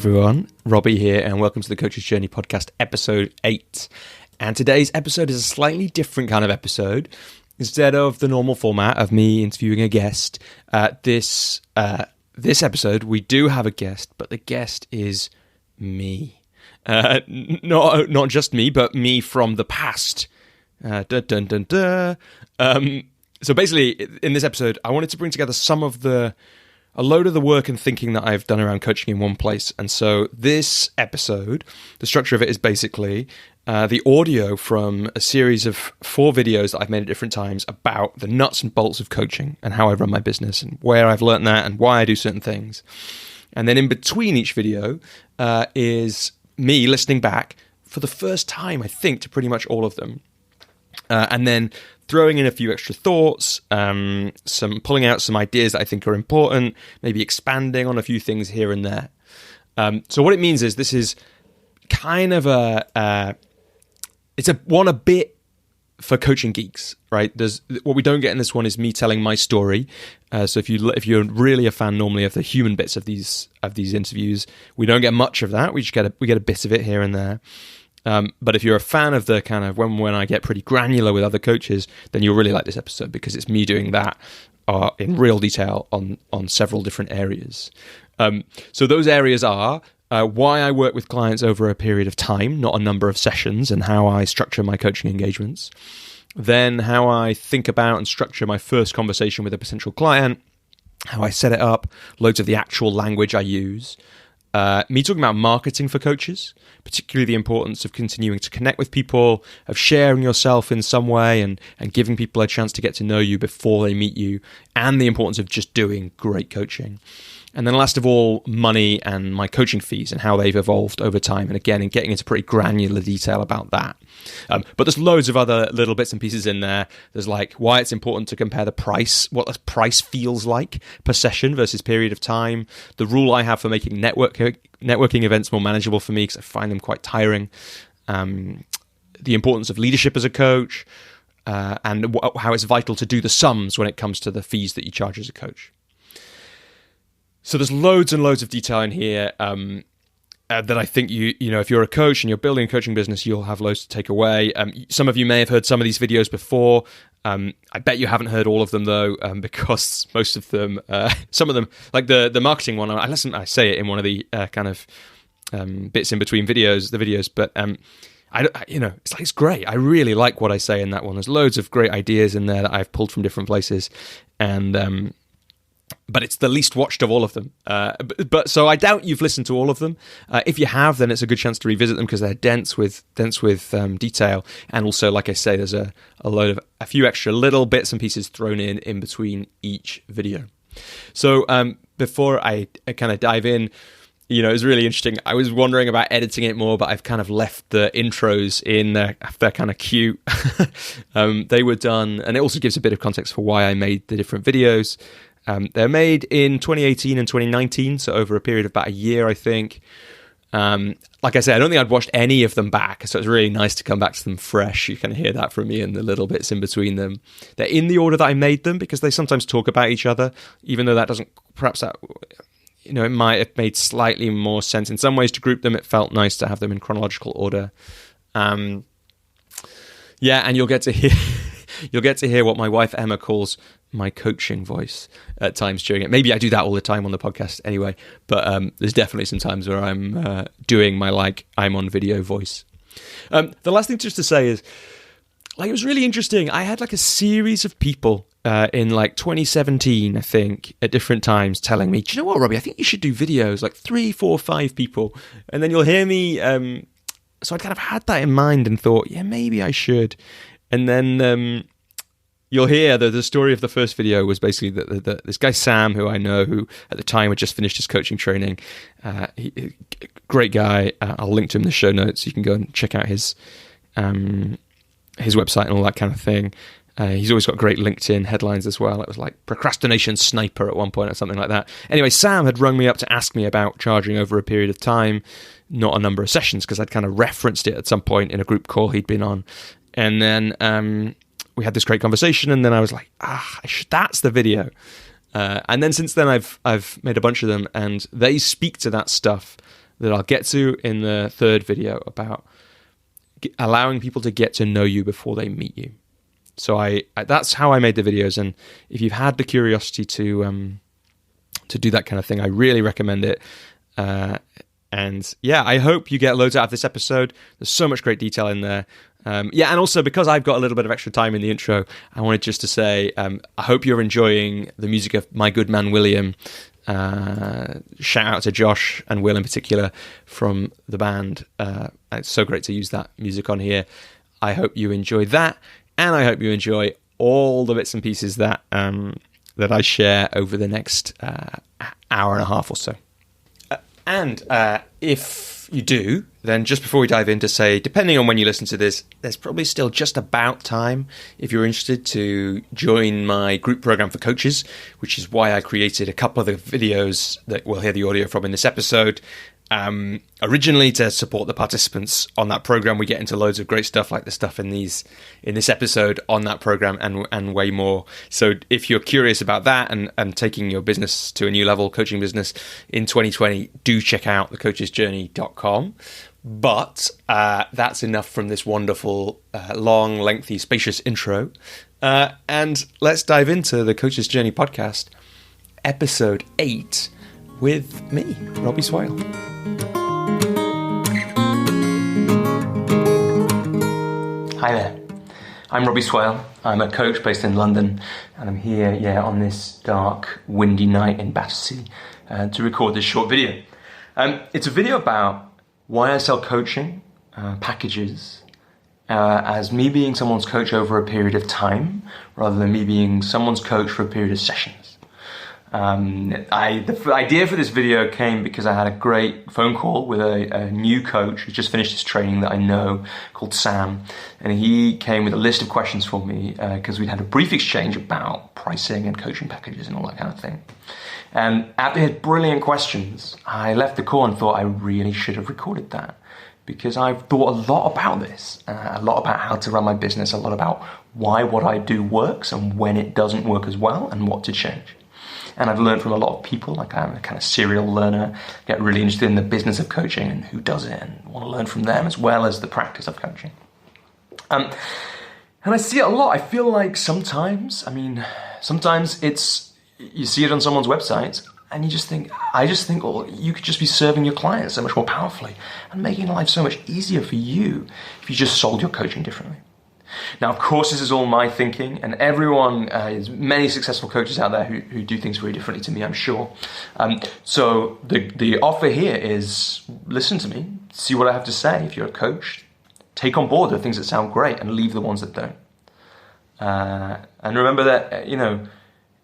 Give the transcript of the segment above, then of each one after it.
everyone, Robbie here, and welcome to the Coach's Journey podcast, episode 8. And today's episode is a slightly different kind of episode. Instead of the normal format of me interviewing a guest, this episode we do have a guest, but the guest is me. Not just me, but me from the past. So basically, in this episode, I wanted to bring together a load of the work and thinking that I've done around coaching in one place. And so this episode, the structure of it is basically the audio from a series of 4 videos that I've made at different times about the nuts and bolts of coaching and how I run my business and where I've learned that and why I do certain things. And then in between each video is me listening back for the first time, I think, to pretty much all of them. And then throwing in a few extra thoughts, pulling out some ideas that I think are important, maybe expanding on a few things here and there. So what it means is this is kind of a bit for coaching geeks, right? What we don't get in this one is me telling my story. So if you're really a fan normally of the human bits of these interviews, we don't get much of that. We get a bit of it here and there. But if you're a fan of the kind of when I get pretty granular with other coaches, then you'll really like this episode because it's me doing that in real detail on several different areas. So those areas are why I work with clients over a period of time, not a number of sessions, and how I structure my coaching engagements. Then how I think about and structure my first conversation with a potential client, how I set it up, loads of the actual language I use. Me talking about marketing for coaches, particularly the importance of continuing to connect with people, of sharing yourself in some way and giving people a chance to get to know you before they meet you, and the importance of just doing great coaching. And then last of all, money and my coaching fees and how they've evolved over time. And again, getting into pretty granular detail about that. But there's loads of other little bits and pieces in there. There's like why it's important to compare the price, what the price feels like per session versus period of time. The rule I have for making networking events more manageable for me because I find them quite tiring. The importance of leadership as a coach and how it's vital to do the sums when it comes to the fees that you charge as a coach. So there's loads and loads of detail in here that I think you know if you're a coach and you're building a coaching business, you'll have loads to take away. Some of you may have heard some of these videos before. I bet you haven't heard all of them though, because most of them, some of them, like the marketing one, I say it in one of the kind of bits in between videos, but it's great. I really like what I say in that one. There's loads of great ideas in there that I've pulled from different places, and but it's the least watched of all of them. But so I doubt you've listened to all of them. If you have, then it's a good chance to revisit them because they're dense with detail. And also, like I say, there's a few extra little bits and pieces thrown in between each video. So before I kind of dive in, it was really interesting. I was wondering about editing it more, but I've kind of left the intros in. They're kind of cute. They were done, and it also gives a bit of context for why I made the different videos. They're made in 2018 and 2019, so over a period of about a year, I think. Like I said, I don't think I'd watched any of them back, so it's really nice to come back to them fresh. You can hear that from me and the little bits in between them. They're in the order that I made them because they sometimes talk about each other, even though that doesn't, perhaps that, it might have made slightly more sense in some ways to group them. It felt nice to have them in chronological order. And you'll get to hear what my wife Emma calls my coaching voice at times during it. Maybe I do that all the time on the podcast anyway, but there's definitely some times where I'm doing my I'm on video voice. The last thing just to say is, it was really interesting. I had a series of people in 2017, I think, at different times telling me, do you know what, Robbie, I think you should do videos, 3, 4, 5 people. And then you'll hear me, so I'd kind of had that in mind and thought, yeah, maybe I should. And then you'll hear the story of the first video was basically that this guy Sam, who I know, who at the time had just finished his coaching training, great guy. I'll link to him in the show notes. You can go and check out his website and all that kind of thing. He's always got great LinkedIn headlines as well. It was procrastination sniper at one point or something like that. Anyway, Sam had rung me up to ask me about charging over a period of time, not a number of sessions, because I'd kind of referenced it at some point in a group call he'd been on. And then we had this great conversation, and then I was like, that's the video. And then since then, I've made a bunch of them, and they speak to that stuff that I'll get to in the third video about allowing people to get to know you before they meet you. So I that's how I made the videos, and if you've had the curiosity to do that kind of thing, I really recommend it. And yeah, I hope you get loads out of this episode. There's so much great detail in there. And also because I've got a little bit of extra time in the intro, I wanted just to say I hope you're enjoying the music of my good man William. Shout out to Josh and Will in particular from the band. It's so great to use that music on here. I hope you enjoy that, and I hope you enjoy all the bits and pieces that that I share over the next hour and a half or so. And if you do, then just before we dive in, to say, depending on when you listen to this, there's probably still just about time, if you're interested, to join my group program for coaches, which is why I created a couple of the videos that we'll hear the audio from in this episode. Originally to support the participants on that program. We get into loads of great stuff like the stuff in this episode on that program and way more. So if you're curious about that and taking your business to a new level, coaching business in 2020, do check out thecoachesjourney.com. But that's enough from this wonderful, long, lengthy, spacious intro. And let's dive into the Coach's Journey podcast, episode 8, with me, Robbie Swale. Hi there, I'm Robbie Swale. I'm a coach based in London, and I'm here, on this dark, windy night in Battersea to record this short video. It's a video about why I sell coaching packages as me being someone's coach over a period of time, rather than me being someone's coach for a period of sessions. The idea for this video came because I had a great phone call with a new coach who just finished his training that I know, called Sam, and he came with a list of questions for me because we'd had a brief exchange about pricing and coaching packages and all that kind of thing. And after his brilliant questions, I left the call and thought I really should have recorded that, because I've thought a lot about this, a lot about how to run my business, a lot about why what I do works and when it doesn't work as well and what to change. And I've learned from a lot of people. Like, I'm a kind of serial learner, get really interested in the business of coaching and who does it, and want to learn from them as well as the practice of coaching. And I see it a lot. I feel like sometimes it's, you see it on someone's website and I just think, well, you could just be serving your clients so much more powerfully and making life so much easier for you if you just sold your coaching differently. Now, of course, this is all my thinking, and everyone, there's many successful coaches out there who do things very differently to me, I'm sure. So the offer here is, listen to me, see what I have to say. If you're a coach, take on board the things that sound great and leave the ones that don't. And remember that,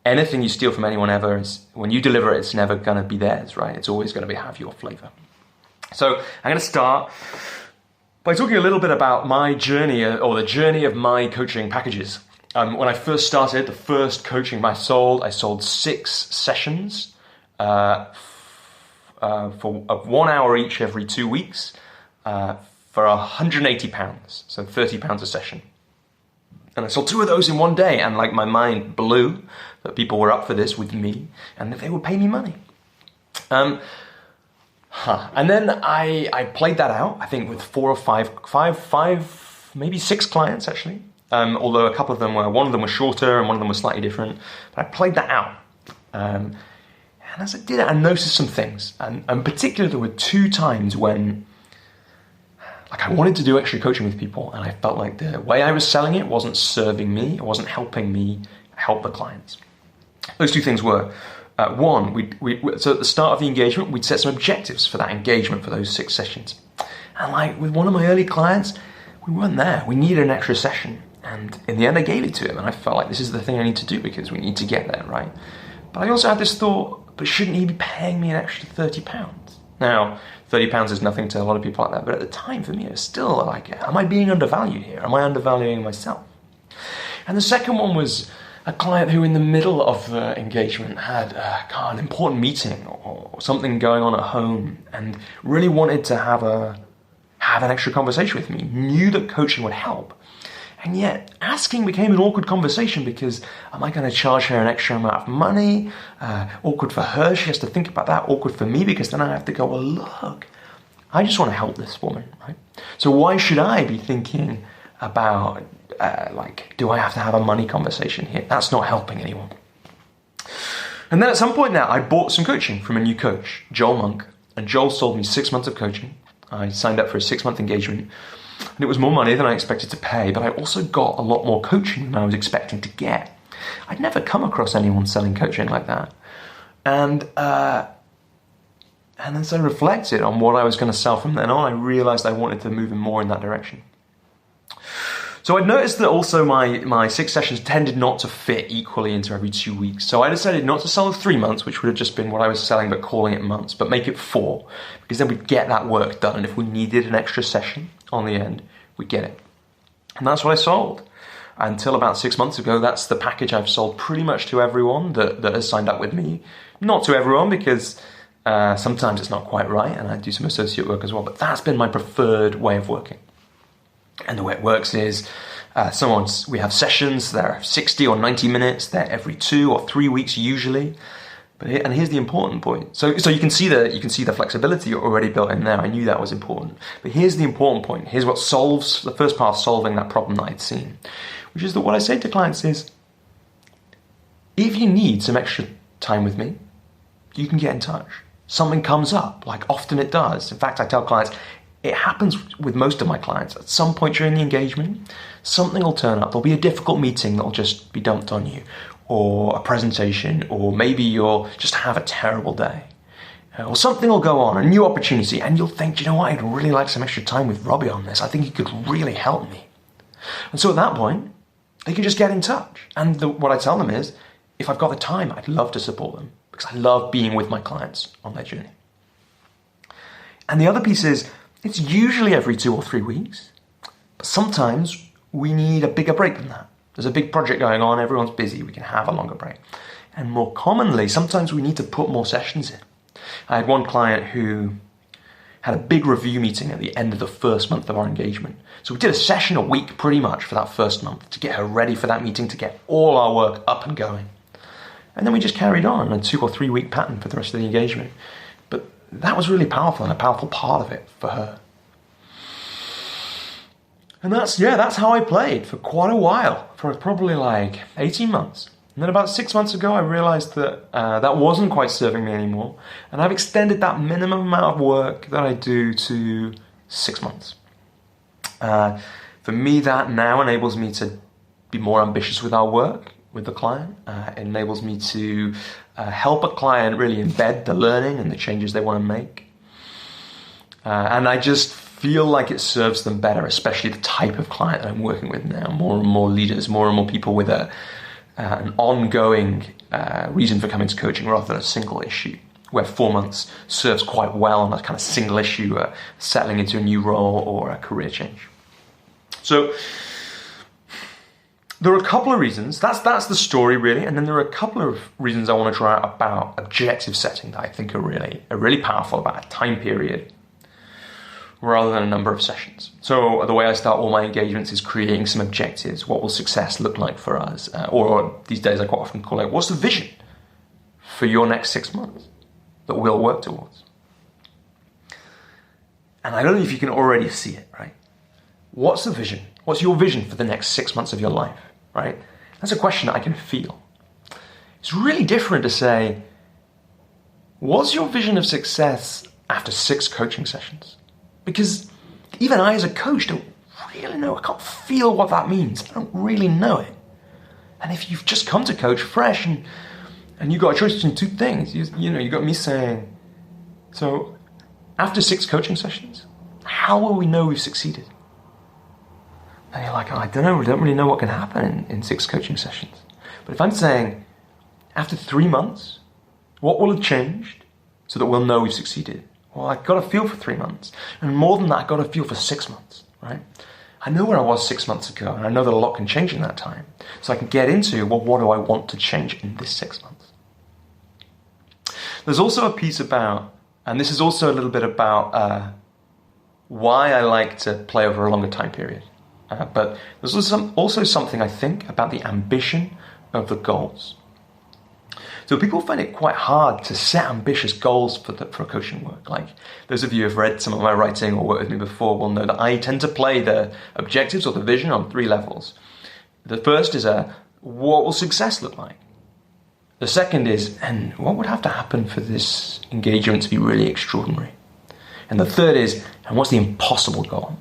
anything you steal from anyone ever, is, when you deliver it, it's never going to be theirs, right? It's always going to have your flavor. So I'm going to start by talking a little bit about my journey, or the journey of my coaching packages. When I first started, the first coaching I sold 6 sessions for 1 hour each every 2 weeks for £180, so £30 a session. And I sold 2 of those in one day, and my mind blew that people were up for this with me and that they would pay me money. And then I played that out, I think, with 4 or 5, maybe 6 clients actually. Although a couple of them one of them was shorter and one of them was slightly different. But I played that out. And as I did it, I noticed some things. And in particular, there were 2 times when I wanted to do extra coaching with people, and I felt like the way I was selling it wasn't serving me, it wasn't helping me help the clients. Those 2 things were, one, so at the start of the engagement, we'd set some objectives for that engagement for those 6 sessions. And with one of my early clients, we weren't there. We needed an extra session. And in the end, I gave it to him. And I felt like this is the thing I need to do because we need to get there, right? But I also had this thought, but shouldn't he be paying me an extra £30? Now, £30 is nothing to a lot of people like that. But at the time, for me, it was still am I being undervalued here? Am I undervaluing myself? And the second one was a client who in the middle of the engagement had an important meeting or something going on at home and really wanted to have an extra conversation with me, knew that coaching would help. And yet asking became an awkward conversation because am I going to charge her an extra amount of money? Awkward for her, she has to think about that. Awkward for me because then I have to go, well, look, I just want to help this woman, right? So why should I be thinking about, do I have to have a money conversation here? That's not helping anyone. And then at some point now, I bought some coaching from a new coach, Joel Monk, and Joel sold me 6 months of coaching. I signed up for a 6-month engagement, and it was more money than I expected to pay, but I also got a lot more coaching than I was expecting to get. I'd never come across anyone selling coaching like that. And as I reflected on what I was going to sell from then on, I realized I wanted to move more in that direction. So I noticed that also my 6 sessions tended not to fit equally into every 2 weeks. So I decided not to sell the 3 months, which would have just been what I was selling, but calling it months, but make it 4, because then we'd get that work done. And if we needed an extra session on the end, we'd get it. And that's what I sold. Until about 6 months ago, that's the package I've sold pretty much to everyone that has signed up with me. Not to everyone, because sometimes it's not quite right, and I do some associate work as well, but that's been my preferred way of working. And the way it works is we have sessions, they're 60 or 90 minutes, they're every 2 or 3 weeks usually. And here's the important point. So you can see the flexibility already built in there. I knew that was important. But here's the important point. Here's what solves the first part of solving that problem that I'd seen, which is that what I say to clients is, if you need some extra time with me, you can get in touch. Something comes up, like often it does. In fact, I tell clients, it happens with most of my clients. At some point during the engagement, something will turn up. There'll be a difficult meeting that'll just be dumped on you, or a presentation, or maybe you'll just have a terrible day. Or something will go on, a new opportunity, and you'll think, you know what, I'd really like some extra time with Robbie on this. I think he could really help me. And so at that point, they can just get in touch. And what I tell them is, if I've got the time, I'd love to support them, because I love being with my clients on their journey. And the other piece is, it's usually every 2 or 3 weeks, but sometimes we need a bigger break than that. There's a big project going on, everyone's busy, we can have a longer break. And more commonly, sometimes we need to put more sessions in. I had one client who had a big review meeting at the end of the first month of our engagement. So we did a session a week pretty much for that first month to get her ready for that meeting, to get all our work up and going. And then we just carried on a 2 or 3 week pattern for the rest of the engagement. But that was really powerful, and a powerful part of it for her. And that's how I played for quite a while, for probably like 18 months. And then about 6 months ago, I realized that that wasn't quite serving me anymore. And I've extended that minimum amount of work that I do to 6 months. For me, that now enables me to be more ambitious with our work with the client. It enables me to help a client really embed the learning and the changes they want to make. And I just feel like it serves them better, especially the type of client that I'm working with now. More and more leaders, more and more people with an ongoing reason for coming to coaching rather than a single issue, where 4 months serves quite well on a kind of single issue, settling into a new role or a career change. So there are a couple of reasons. That's the story really, and then there are a couple of reasons I want to draw out about objective setting that I think are really powerful about a time period rather than a number of sessions. So the way I start all my engagements is creating some objectives. What will success look like for us? Or these days I quite often call it, what's the vision for your next 6 months that we'll work towards? And I don't know if you can already see it, right? What's the vision? What's your vision for the next 6 months of your life, right? That's a question that I can feel. It's really different to say, what's your vision of success after 6 coaching sessions? Because even I as a coach don't really know. I can't feel what that means. I don't really know it. And if you've just come to coach fresh and you've got a choice between 2 things, you got me saying, so after 6 coaching sessions, how will we know we've succeeded? And you're like, oh, I don't know, we don't really know what can happen in 6 coaching sessions. But if I'm saying, after 3 months, what will have changed so that we'll know we've succeeded? Well, I've got a feel for 3 months. And more than that, I've got a feel for 6 months, right? I know where I was 6 months ago, and I know that a lot can change in that time. So I can get into, well, what do I want to change in this 6 months? There's also a piece about, and this is also a little bit about why I like to play over a longer time period. But there's also something, I think, about the ambition of the goals. So people find it quite hard to set ambitious goals for coaching work. Like those of you who have read some of my writing or worked with me before will know that I tend to play the objectives or the vision on 3 levels. The first is what will success look like? The second is, and what would have to happen for this engagement to be really extraordinary? And the third is, and what's the impossible goal?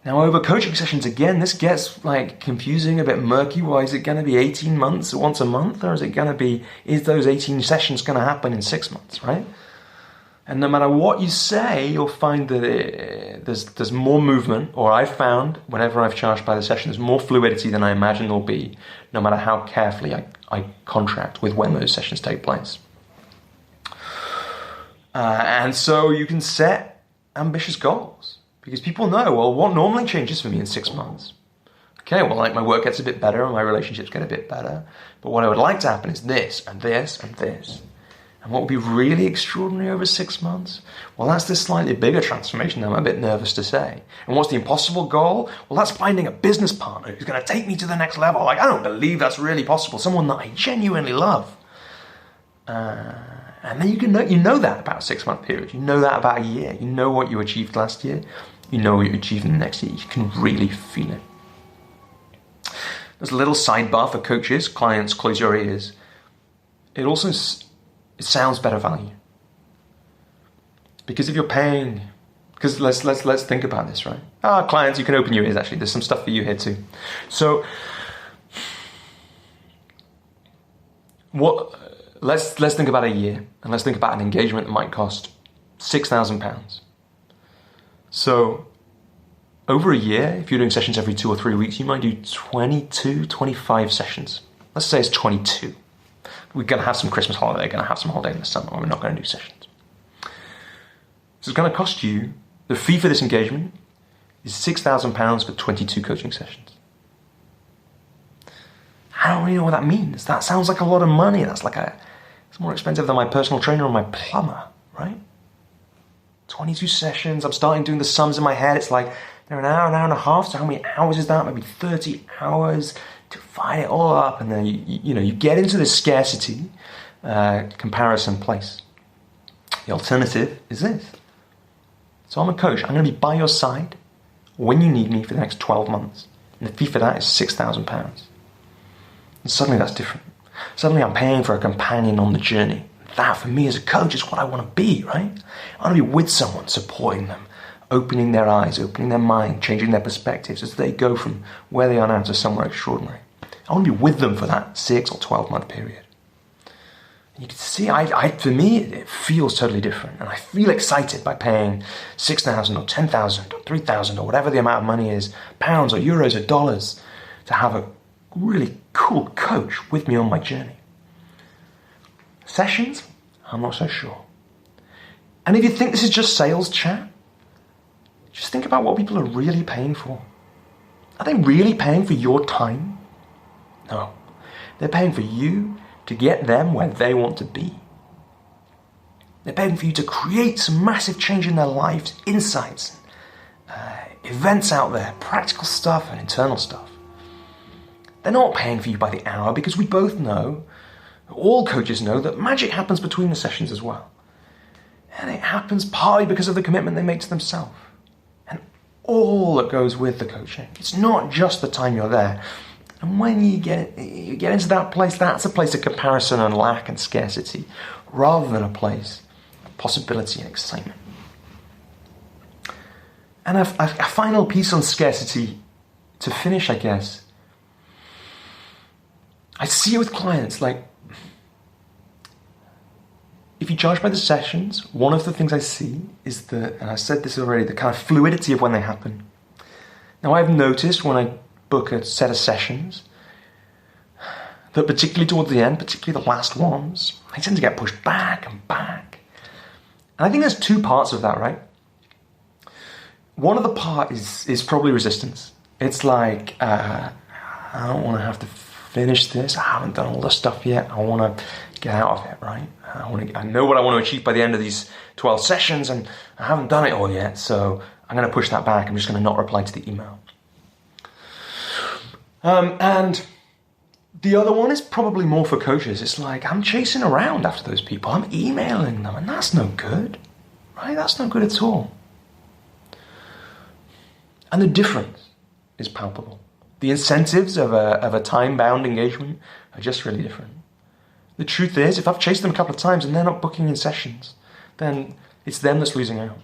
Now over coaching sessions, again, this gets like confusing, a bit murky. Well, is it going to be 18 months once a month? Or is those 18 sessions going to happen in 6 months, right? And no matter what you say, you'll find that there's more movement, or I've found, whenever I've charged by the session, there's more fluidity than I imagine there'll be, no matter how carefully I contract with when those sessions take place. And so you can set ambitious goals, because people know, well, what normally changes for me in 6 months? Okay, well, like my work gets a bit better and my relationships get a bit better, but what I would like to happen is this and this and this. And what would be really extraordinary over 6 months? Well, that's this slightly bigger transformation that I'm a bit nervous to say. And what's the impossible goal? Well, that's finding a business partner who's going to take me to the next level. Like, I don't believe that's really possible. Someone that I genuinely love. And then you know that about a 6 month period. You know that about a year. You know what you achieved last year. You know what you achieved in the next year. You can really feel it. There's a little sidebar for coaches, clients, close your ears. It sounds better value. Because if you're paying, because let's think about this, right? Clients, you can open your ears actually. There's some stuff for you here too. So let's think about a year, and let's think about an engagement that might cost £6,000. So over a year, if you're doing sessions every 2 or 3 weeks, you might do 25 sessions. Let's say it's 22. We're going to have some Christmas holiday, going to have some holiday in the summer, and we're not going to do sessions. So it's going to cost you, the fee for this engagement is £6,000 for 22 coaching sessions. I don't really know what that means. That sounds like a lot of money. It's more expensive than my personal trainer or my plumber, right? 22 sessions, I'm starting doing the sums in my head. It's like, they're an hour and a half, so how many hours is that? Maybe 30 hours. Divide it all up, and then you get into this scarcity comparison place. The alternative is this. So I'm a coach. I'm going to be by your side when you need me for the next 12 months. And the fee for that is £6,000. And suddenly that's different. Suddenly I'm paying for a companion on the journey. That for me as a coach is what I want to be, right? I want to be with someone, supporting them, opening their eyes, opening their mind, changing their perspectives as they go from where they are now to somewhere extraordinary. I want to be with them for that 6 or 12 month period. And you can see, for me, it feels totally different. And I feel excited by paying $6,000 or $10,000 or $3,000 or whatever the amount of money is, pounds or euros or dollars, to have a really cool coach with me on my journey. Sessions? I'm not so sure. And if you think this is just sales chat, just think about what people are really paying for. Are they really paying for your time? No. They're paying for you to get them where they want to be. They're paying for you to create some massive change in their lives, insights, events out there, practical stuff and internal stuff. They're not paying for you by the hour, because we both know, all coaches know, that magic happens between the sessions as well. And it happens partly because of the commitment they make to themselves. And all that goes with the coaching. It's not just the time you're there. And when you get into that place, that's a place of comparison and lack and scarcity, rather than a place of possibility and excitement. And a final piece on scarcity to finish, I guess. I see it with clients, like, if you charge by the sessions, one of the things I see is and I said this already, the kind of fluidity of when they happen. Now, I've noticed when I book a set of sessions that particularly towards the end, particularly the last ones, I tend to get pushed back and back. And I think there's 2 parts of that, right? One of the part is probably resistance. It's like, I don't want to have to finish this. I haven't done all the stuff yet. I want to get out of it, right? I know what I want to achieve by the end of these 12 sessions, and I haven't done it all yet, so I'm going to push that back. I'm just going to not reply to the email. And The other one is probably more for coaches. It's like, I'm chasing around after those people. I'm emailing them, and that's no good, right? That's no good at all. And the difference is palpable. The incentives of a time-bound engagement are just really different. The truth is, if I've chased them a couple of times and they're not booking in sessions, then it's them that's losing out.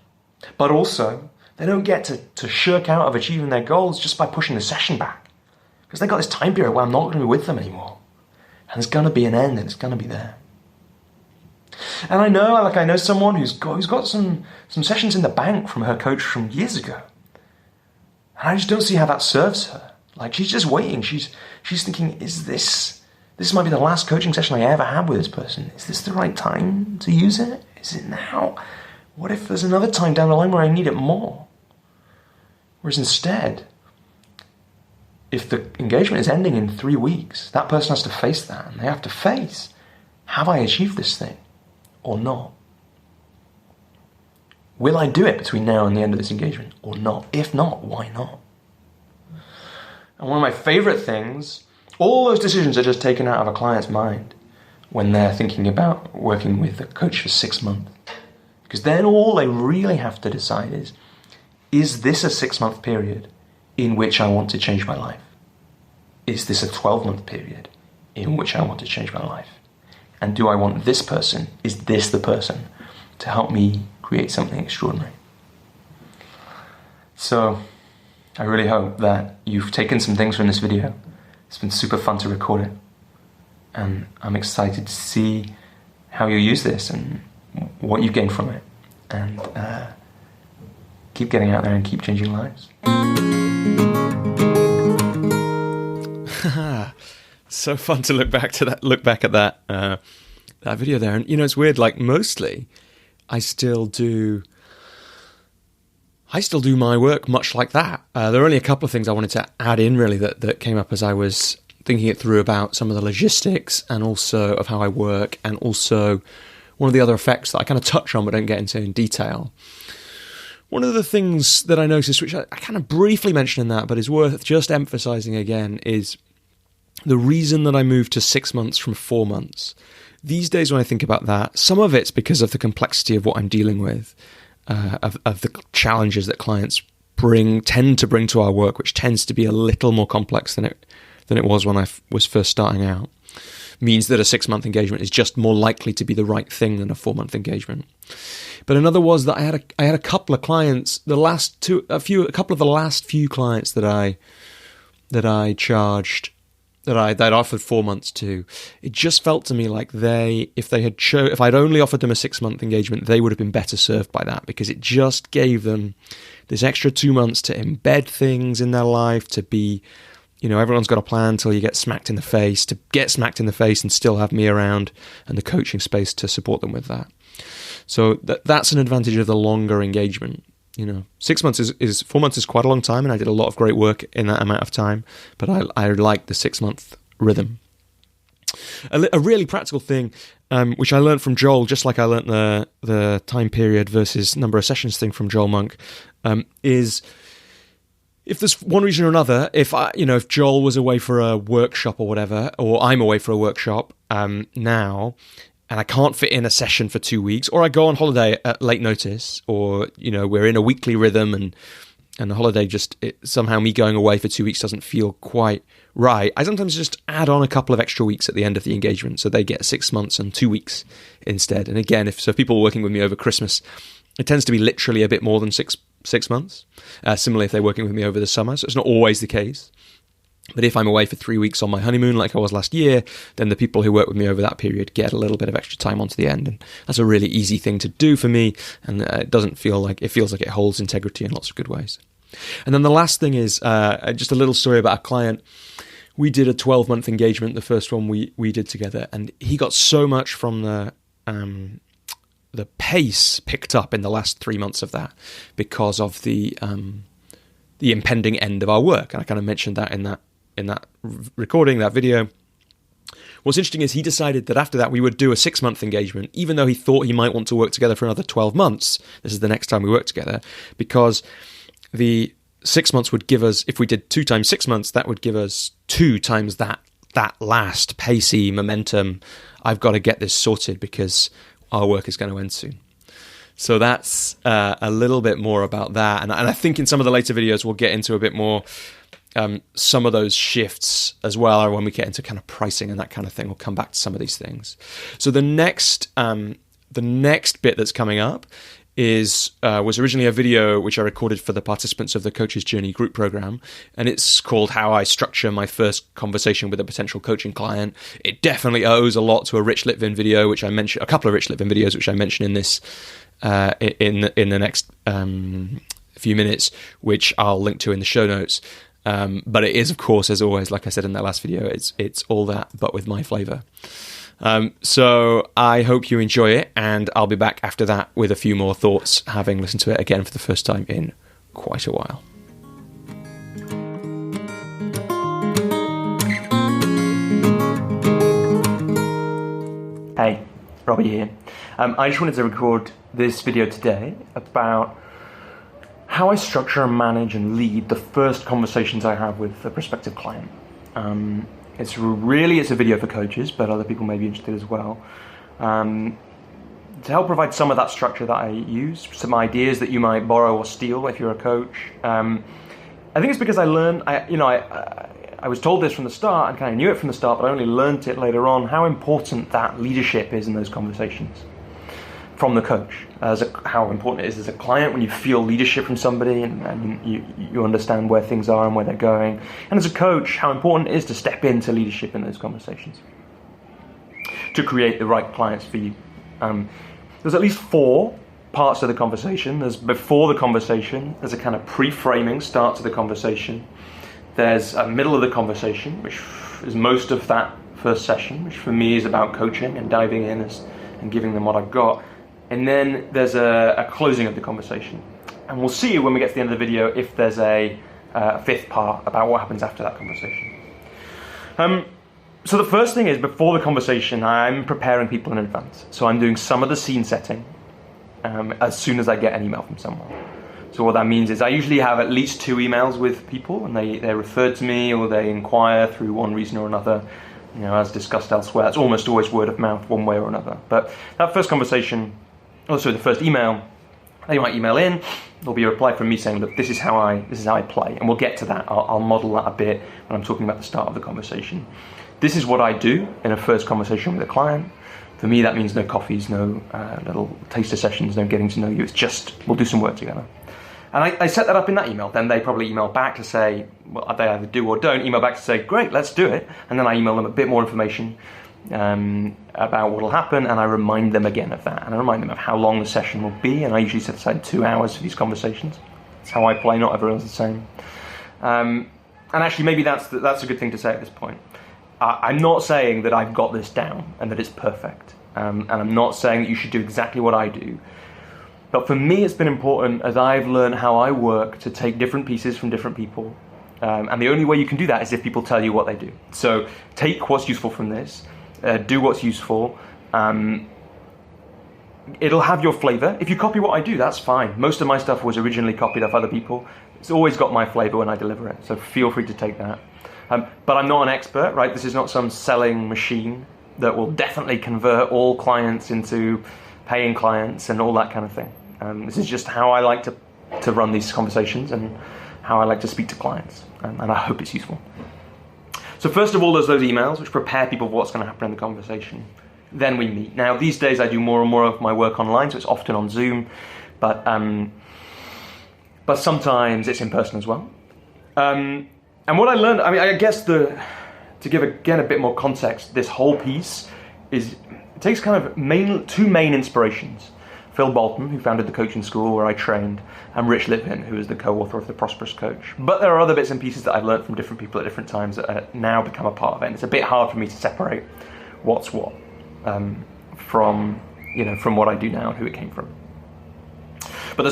But also, they don't get to shirk out of achieving their goals just by pushing the session back. Because they've got this time period where I'm not going to be with them anymore. And there's going to be an end, and it's going to be there. And I know someone who's got some sessions in the bank from her coach from years ago. And I just don't see how that serves her. Like, she's just waiting. She's thinking, this might be the last coaching session I ever had with this person. Is this the right time to use it? Is it now? What if there's another time down the line where I need it more? Whereas instead, if the engagement is ending in 3 weeks, that person has to face that. And they have to face, have I achieved this thing or not? Will I do it between now and the end of this engagement or not? If not, why not? And one of my favorite things, all those decisions are just taken out of a client's mind when they're thinking about working with a coach for 6 months. Because then all they really have to decide is this a 6-month period in which I want to change my life? Is this a 12-month period in which I want to change my life? And do I want this person, is this the person to help me create something extraordinary? So I really hope that you've taken some things from this video. It's been super fun to record it. And I'm excited to see how you use this and what you gain from it. And keep getting out there and keep changing lives. So fun to look back at that video there. And it's weird, like mostly I still do my work much like that. There are only a couple of things I wanted to add in really that came up as I was thinking it through about some of the logistics and also of how I work, and also one of the other effects that I kind of touch on but don't get into in detail. One of the things that I noticed, which I kind of briefly mentioned in that, but is worth just emphasizing again, is the reason that I moved to 6 months from 4 months. These days when I think about that, some of it's because of the complexity of what I'm dealing with, of the challenges that clients tend to bring to our work, which tends to be a little more complex than it was when I was first starting out. Means that a 6-month engagement is just more likely to be the right thing than a 4-month engagement. But another was that I had a couple of clients, a couple of the last few clients that I charged, that I'd offered 4 months to. It just felt to me like if I'd only offered them a 6-month engagement, they would have been better served by that, because it just gave them this extra 2 months to embed things in their life, to be, everyone's got a plan till you get smacked in the face, to get smacked in the face and still have me around and the coaching space to support them with that. So that's an advantage of the longer engagement. 6 months 4 months is quite a long time, and I did a lot of great work in that amount of time, but I like the 6-month rhythm. A really practical thing, which I learned from Joel, just like I learned the time period versus number of sessions thing from Joel Monk, is if there's one reason or another, if Joel was away for a workshop or whatever, or I'm away for a workshop now, and I can't fit in a session for 2 weeks, or I go on holiday at late notice, or we're in a weekly rhythm, and the holiday somehow me going away for 2 weeks doesn't feel quite right, I sometimes just add on a couple of extra weeks at the end of the engagement, so they get 6 months and 2 weeks instead. And again, if people are working with me over Christmas, it tends to be literally a bit more than six months. Similarly, if they're working with me over the summer, so it's not always the case. But if I'm away for 3 weeks on my honeymoon, like I was last year, then the people who work with me over that period get a little bit of extra time onto the end. And that's a really easy thing to do for me. And it feels like it holds integrity in lots of good ways. And then the last thing is just a little story about a client. We did a 12-month engagement, the first one we did together. And he got so much from the pace picked up in the last 3 months of that because of the impending end of our work. And I kind of mentioned that in that recording, that video. What's interesting is he decided that after that we would do a 6-month engagement, even though he thought he might want to work together for another 12 months. This is the next time we work together, because the 6 months would give us, if we did 2 times 6 months, that would give us 2 times that that last pacey momentum. I've got to get this sorted because our work is going to end soon. So that's a little bit more about that. And I think in some of the later videos, we'll get into a bit more some of those shifts as well, or when we get into kind of pricing and that kind of thing. We'll come back to some of these things. So the next bit that's coming up was originally a video which I recorded for the participants of the Coach's Journey group program, and it's called How I Structure My First Conversation with a Potential Coaching Client. It definitely owes a lot to a Rich Litvin video, which I mentioned, a couple of Rich Litvin videos, which I mentioned in this in the next few minutes, which I'll link to in the show notes. But it is, of course, as always, like I said in that last video, it's all that, but with my flavor. So I hope you enjoy it, and I'll be back after that with a few more thoughts, having listened to it again for the first time in quite a while. Hey, Robbie here. I just wanted to record this video today about how I structure and manage and lead the first conversations I have with a prospective client. It's a video for coaches, but other people may be interested as well. To help provide some of that structure that I use, some ideas that you might borrow or steal if you're a coach. I think it's because I learned, I was told this from the start and kind of knew it from the start, but I only learned it later on, how important that leadership is in those conversations from the coach, how important it is as a client when you feel leadership from somebody and you understand where things are and where they're going. And as a coach, how important it is to step into leadership in those conversations to create the right clients for you. There's at least 4 parts of the conversation. There's before the conversation, there's a kind of pre-framing start to the conversation. There's a middle of the conversation, which is most of that first session, which for me is about coaching and diving in and giving them what I've got. And then there's a closing of the conversation. And we'll see when we get to the end of the video if there's a 5th part about what happens after that conversation. So the first thing is, before the conversation, I'm preparing people in advance. So I'm doing some of the scene setting as soon as I get an email from someone. So what that means is I usually have at least 2 emails with people, and they're referred to me or they inquire through one reason or another. As discussed elsewhere, it's almost always word of mouth one way or another. But that first conversation, also the first email, they might email in. There'll be a reply from me saying, look, this is how I play, and we'll get to that. I'll model that a bit when I'm talking about the start of the conversation. This is what I do in a first conversation with a client. For me, that means no coffees, no little taster sessions, no getting to know you. It's just, we'll do some work together. And I set that up in that email. Then they probably email back to say, well, they either do or don't, email back to say, great, let's do it. And then I email them a bit more information about what will happen, and I remind them again of that. And I remind them of how long the session will be, and I usually set aside 2 hours for these conversations. That's how I play, not everyone's the same. And actually, maybe that's a good thing to say at this point. I'm not saying that I've got this down and that it's perfect. And I'm not saying that you should do exactly what I do. But for me, it's been important, as I've learned how I work, to take different pieces from different people. And the only way you can do that is if people tell you what they do. So take what's useful from this, do what's useful. It'll have your flavor. If you copy what I do, that's fine. Most of my stuff was originally copied off other people. It's always got my flavor when I deliver it. So feel free to take that. But I'm not an expert, right? This is not some selling machine that will definitely convert all clients into paying clients and all that kind of thing. This is just how I like to run these conversations and how I like to speak to clients, and I hope it's useful. So first of all, there's those emails which prepare people for what's going to happen in the conversation. Then we meet. Now, these days I do more and more of my work online, so it's often on Zoom, but sometimes it's in person as well. And what I learned, I guess to give again a bit more context, this whole piece it takes kind of 2 main inspirations. Phil Bolton, who founded the coaching school where I trained, and Rich Litvin, who is the co-author of The Prosperous Coach. But there are other bits and pieces that I've learned from different people at different times that now become a part of it. And it's a bit hard for me to separate what's what from what I do now and who it came from. But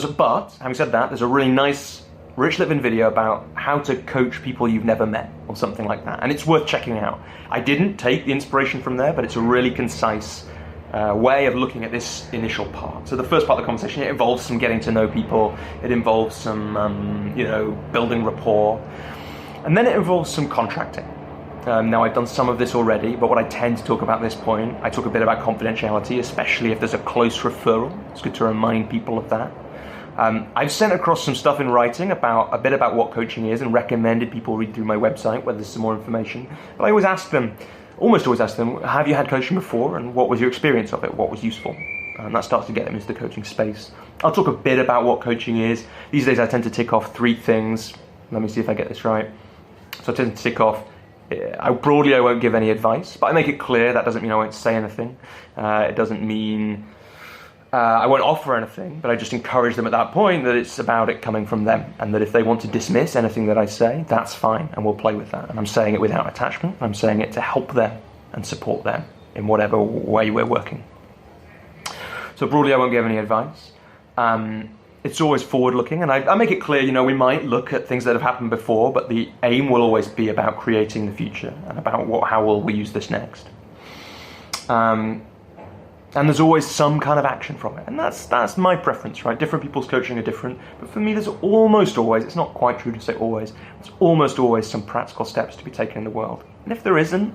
having said that, there's a really nice Rich Litvin video about how to coach people you've never met, or something like that. And it's worth checking out. I didn't take the inspiration from there, but it's a really concise way of looking at this initial part. So the first part of the conversation, it involves some getting to know people. It involves some, building rapport. And then it involves some contracting. Now, I've done some of this already, but what I tend to talk about at this point, I talk a bit about confidentiality, especially if there's a close referral. It's good to remind people of that. I've sent across some stuff in writing about a bit about what coaching is and recommended people read through my website where there's some more information. But I always ask them, almost always ask them, have you had coaching before and what was your experience of it? What was useful? And that starts to get them into the coaching space. I'll talk a bit about what coaching is. These days I tend to tick off 3 things. Let me see if I get this right. So I tend to tick off, I won't give any advice, but I make it clear that doesn't mean I won't say anything. It doesn't mean I won't offer anything, but I just encourage them at that point that it's about it coming from them, and that if they want to dismiss anything that I say, that's fine, and we'll play with that. And I'm saying it without attachment. I'm saying it to help them and support them in whatever way we're working. So broadly, I won't give any advice. It's always forward-looking, and I make it clear, we might look at things that have happened before, but the aim will always be about creating the future and about how will we use this next. And there's always some kind of action from it, and that's my preference, right? Different people's coaching are different, but for me, there's almost always, it's not quite true to say always, there's almost always some practical steps to be taken in the world. And if there isn't,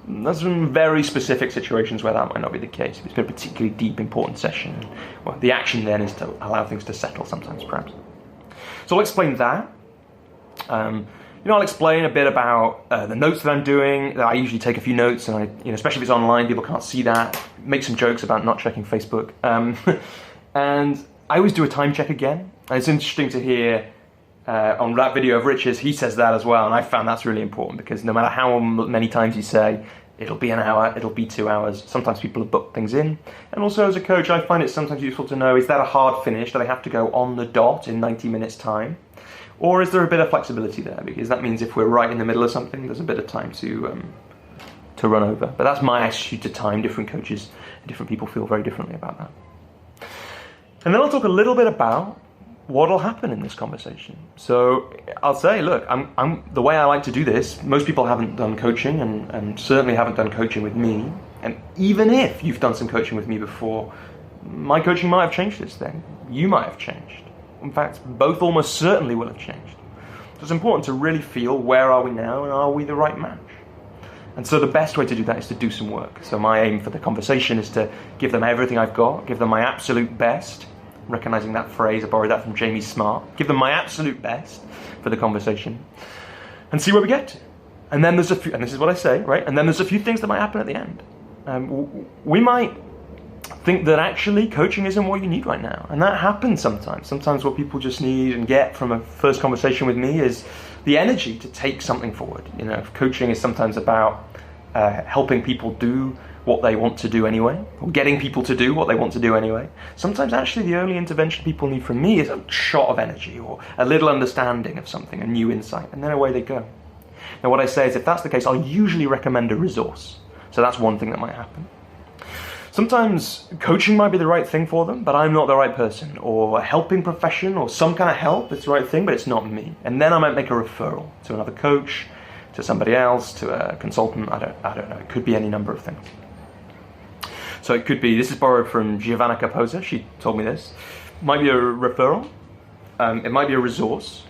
there's some very specific situations where that might not be the case. If it's been a particularly deep, important session, well, the action then is to allow things to settle sometimes, perhaps. So I'll explain that. I'll explain a bit about the notes that I'm doing. I usually take a few notes, and especially if it's online, people can't see that. Make some jokes about not checking Facebook. And I always do a time check again. And it's interesting to hear on that video of Rich's, he says that as well. And I found that's really important because no matter how many times you say, it'll be an hour, it'll be 2 hours, sometimes people have booked things in. And also as a coach, I find it sometimes useful to know, is that a hard finish? Do they have to go on the dot in 90 minutes time? Or is there a bit of flexibility there? Because that means if we're right in the middle of something, there's a bit of time to run over. But that's my attitude to time. Different coaches and different people feel very differently about that. And then I'll talk a little bit about what'll happen in this conversation. So I'll say, look, I'm the way I like to do this, most people haven't done coaching and certainly haven't done coaching with me. And even if you've done some coaching with me before, my coaching might have changed this thing. You might have changed. In fact, both almost certainly will have changed. So it's important to really feel, where are we now and are we the right match? And so the best way to do that is to do some work. So my aim for the conversation is to give them everything I've got, give them my absolute best, recognizing that phrase, I borrowed that from Jamie Smart, give them my absolute best for the conversation and see where we get to. And then there's a few, and this is what I say, right? And then there's a few things that might happen at the end. We might think that actually coaching isn't what you need right now. And that happens sometimes. Sometimes what people just need and get from a first conversation with me is the energy to take something forward. Coaching is sometimes about helping people do what they want to do anyway, or getting people to do what they want to do anyway. Sometimes actually the only intervention people need from me is a shot of energy or a little understanding of something, a new insight, and then away they go. Now what I say is if that's the case, I'll usually recommend a resource. So that's one thing that might happen. Sometimes coaching might be the right thing for them, but I'm not the right person, or a helping profession or some kind of help is the right thing, but it's not me. And then I might make a referral to another coach, to somebody else, to a consultant, I don't know. It could be any number of things. So it could be, this is borrowed from Giovanna Caposa, she told me this. It might be a referral, it might be a resource.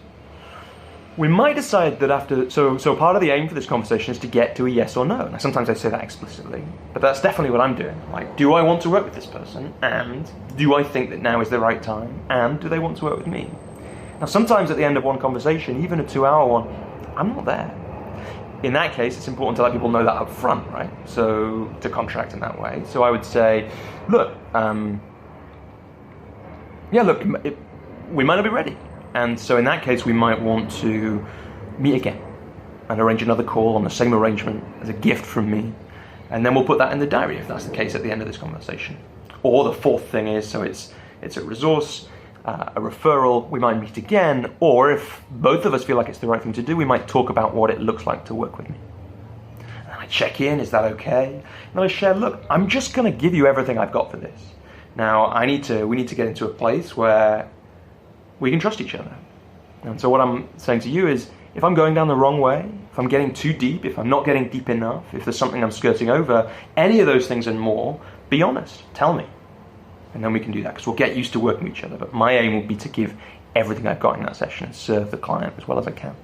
We might decide that so part of the aim for this conversation is to get to a yes or no. Now sometimes I say that explicitly, but that's definitely what I'm doing. Like, do I want to work with this person? And do I think that now is the right time? And do they want to work with me? Now sometimes at the end of one conversation, even a 2-hour one, I'm not there. In that case, it's important to let people know that up front, right? So to contract in that way. So I would say, look, we might not be ready. And so in that case, we might want to meet again and arrange another call on the same arrangement as a gift from me. And then we'll put that in the diary if that's the case at the end of this conversation. Or the fourth thing is, so it's a resource, a referral, we might meet again, or if both of us feel like it's the right thing to do, we might talk about what it looks like to work with me. And I check in, is that okay? And I share, look, I'm just going to give you everything I've got for this. Now, we need to get into a place where we can trust each other. And so what I'm saying to you is, if I'm going down the wrong way, if I'm getting too deep, if I'm not getting deep enough, if there's something I'm skirting over, any of those things and more, be honest, tell me. And then we can do that, because we'll get used to working with each other. But my aim will be to give everything I've got in that session and serve the client as well as I can.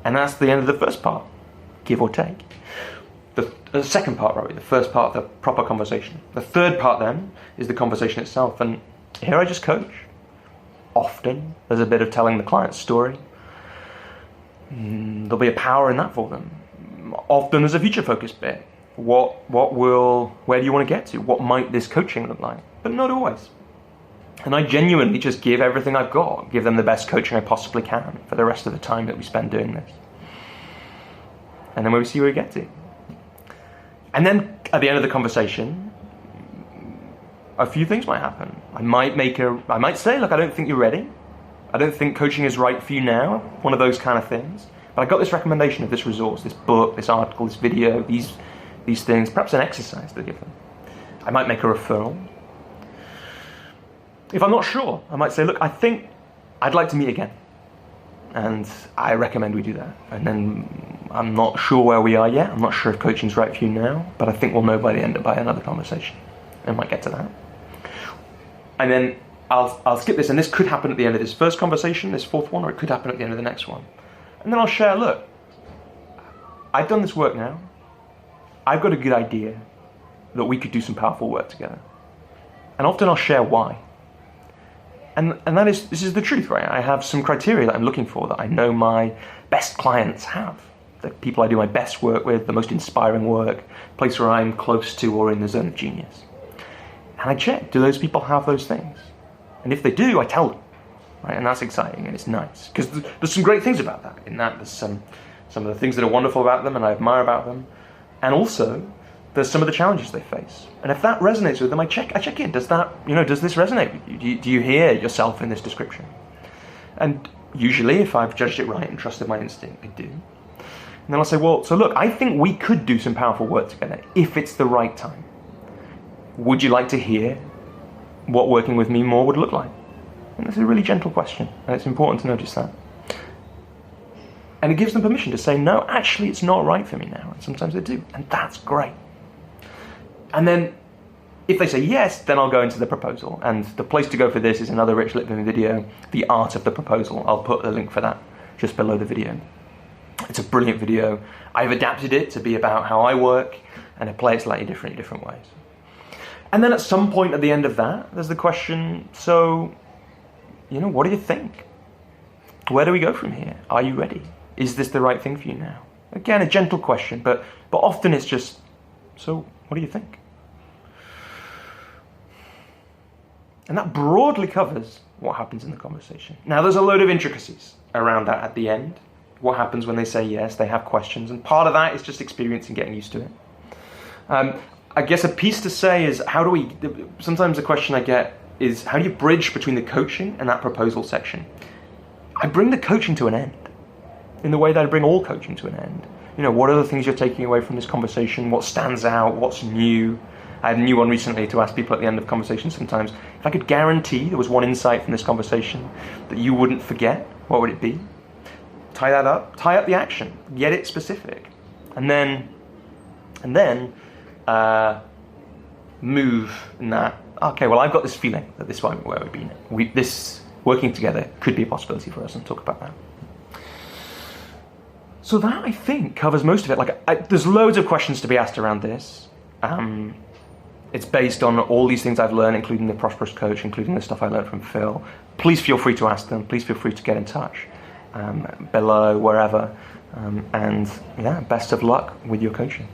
And that's the end of the first part. give or take. The second part, Robbie, the first part, the proper conversation. The third part then is the conversation itself, and here I just coach. Often there's a bit of telling the client's story. There'll be a power in that for them. Often there's a future-focused bit. Where do you want to get to? What might this coaching look like? But not always. And I genuinely just give everything I've got, give them the best coaching I possibly can for the rest of the time that we spend doing this. And then we see where we get to. And then at the end of the conversation, a few things might happen. I might say, look, I don't think you're ready. I don't think coaching is right for you now. One of those kind of things. But I got this recommendation of this resource, this book, this article, this video, these things, perhaps an exercise to give them. I might make a referral. If I'm not sure, I might say, look, I think I'd like to meet again. And I recommend we do that. And then I'm not sure where we are yet. I'm not sure if coaching's right for you now, but I think we'll know by another conversation. I might get to that. And then I'll skip this, and this could happen at the end of this first conversation, this fourth one, or it could happen at the end of the next one. And then I'll share, look, I've done this work now. I've got a good idea that we could do some powerful work together. And often I'll share why. And this is the truth, right? I have some criteria that I'm looking for that I know my best clients have. The people I do my best work with, the most inspiring work, place where I'm close to or in the zone of genius. And I check, do those people have those things? And if they do, I tell them, right? And that's exciting and it's nice. Because there's some great things about that. In that, there's some of the things that are wonderful about them and I admire about them. And also, there's some of the challenges they face. And if that resonates with them, I check in. Does this resonate with you? Do you hear yourself in this description? And usually, if I've judged it right and trusted my instinct, I do. And then I'll say, well, so look, I think we could do some powerful work together if it's the right time. Would you like to hear what working with me more would look like? And that's a really gentle question, and it's important to notice that. And it gives them permission to say, no, actually, it's not right for me now. And sometimes they do, and that's great. And then, if they say yes, then I'll go into the proposal. And the place to go for this is another Rich Litvin video, The Art of the Proposal. I'll put the link for that just below the video. It's a brilliant video. I've adapted it to be about how I work, and I play it slightly different in different ways. And then at some point at the end of that, there's the question, so, what do you think? Where do we go from here? Are you ready? Is this the right thing for you now? Again, a gentle question, but often it's just, so what do you think? And that broadly covers what happens in the conversation. Now, there's a load of intricacies around that at the end. What happens when they say yes, they have questions, and part of that is just experience and getting used to it. I guess a piece to say is, sometimes the question I get is, how do you bridge between the coaching and that proposal section? I bring the coaching to an end, in the way that I bring all coaching to an end. What are the things you're taking away from this conversation? What stands out? What's new? I had a new one recently to ask people at the end of conversations sometimes. If I could guarantee there was one insight from this conversation that you wouldn't forget, what would it be? Tie that up. Tie up the action. Get it specific. And then move in that, okay, well, I've got this feeling that this might be where we've been. This working together could be a possibility for us, and talk about that. So that, I think, covers most of it. There's loads of questions to be asked around this. It's based on all these things I've learned, including the Prosperous Coach, including the stuff I learned from Phil. Please feel free to ask them. Please feel free to get in touch below, wherever. And yeah, best of luck with your coaching.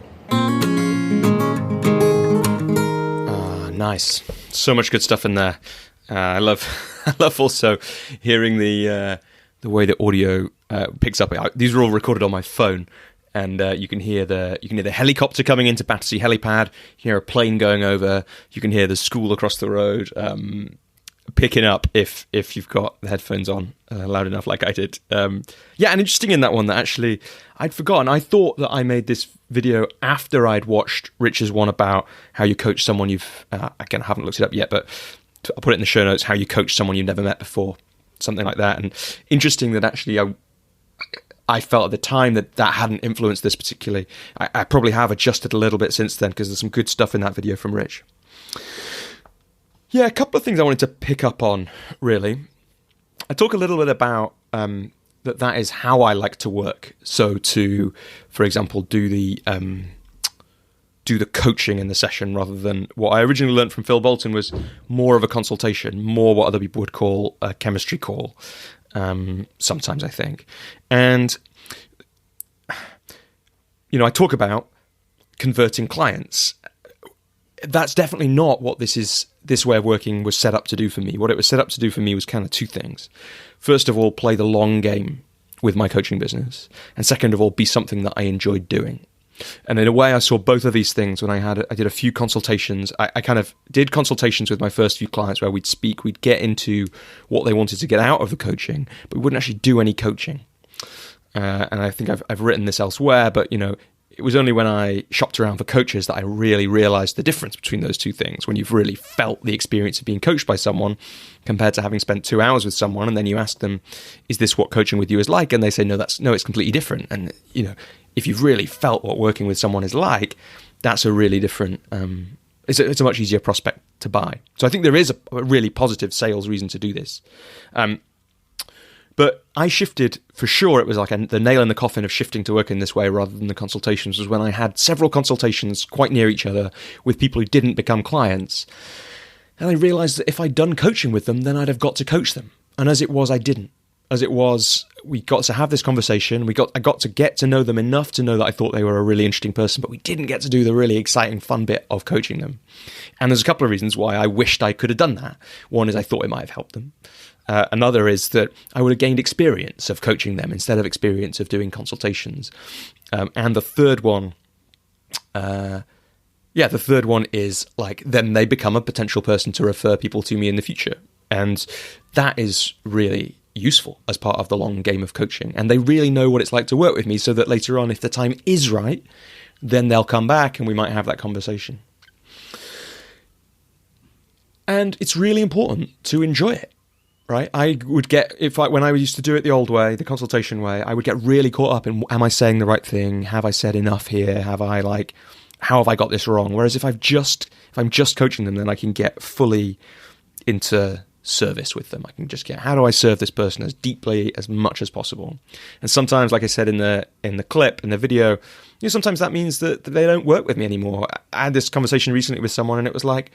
Nice. So much good stuff in there. I love also hearing the way the audio picks up. These are all recorded on my phone, and you can hear the helicopter coming into Battersea Helipad. You can hear a plane going over. You can hear the school across the road picking up if you've got the headphones on loud enough, like I did. And interesting in that one that actually I'd forgotten. I thought that I made this video after I'd watched Rich's one about how you coach someone you've again, I haven't looked it up yet, but I'll put it in the show notes, how you coach someone you've never met before, something like that. And interesting that actually I felt at the time that hadn't influenced this particularly. I probably have adjusted a little bit since then, because there's some good stuff in that video from Rich. Yeah, a couple of things I wanted to pick up on, really. I talk a little bit about that is how I like to work. So to, for example, do the coaching in the session rather than what I originally learned from Phil Bolton was more of a consultation, more what other people would call a chemistry call, sometimes I think. And, I talk about converting clients. That's definitely not what this way of working was set up to do for me. What it was set up to do for me was kind of two things. First of all, play the long game with my coaching business. And second of all, be something that I enjoyed doing. And in a way, I saw both of these things when I did a few consultations. I kind of did consultations with my first few clients where we'd speak, we'd get into what they wanted to get out of the coaching, but we wouldn't actually do any coaching. And I think I've written this elsewhere, but it was only when I shopped around for coaches that I really realized the difference between those two things. When you've really felt the experience of being coached by someone compared to having spent 2 hours with someone, and then you ask them, "Is this what coaching with you is like?" And they say, "No, it's completely different." And if you've really felt what working with someone is like, that's a really different. It's a much easier prospect to buy. So I think there is a really positive sales reason to do this. But I shifted, for sure, it was like the nail in the coffin of shifting to work in this way rather than the consultations, was when I had several consultations quite near each other with people who didn't become clients. And I realized that if I'd done coaching with them, then I'd have got to coach them. And as it was, I didn't. As it was, we got to have this conversation. I got to get to know them enough to know that I thought they were a really interesting person, but we didn't get to do the really exciting, fun bit of coaching them. And there's a couple of reasons why I wished I could have done that. One is I thought it might have helped them. Another is that I would have gained experience of coaching them instead of experience of doing consultations. And the third one, is like, then they become a potential person to refer people to me in the future. And that is really useful as part of the long game of coaching. And they really know what it's like to work with me, so that later on, if the time is right, then they'll come back and we might have that conversation. And it's really important to enjoy it. Right, I would get, when I used to do it the old way, the consultation way, I would get really caught up in, am I saying the right thing? Have I said enough here? How have I got this wrong? Whereas if I'm just coaching them, then I can get fully into service with them. I can just get, how do I serve this person as deeply, as much as possible? And sometimes, like I said in the clip, in the video, sometimes that means that they don't work with me anymore. I had this conversation recently with someone, and it was like,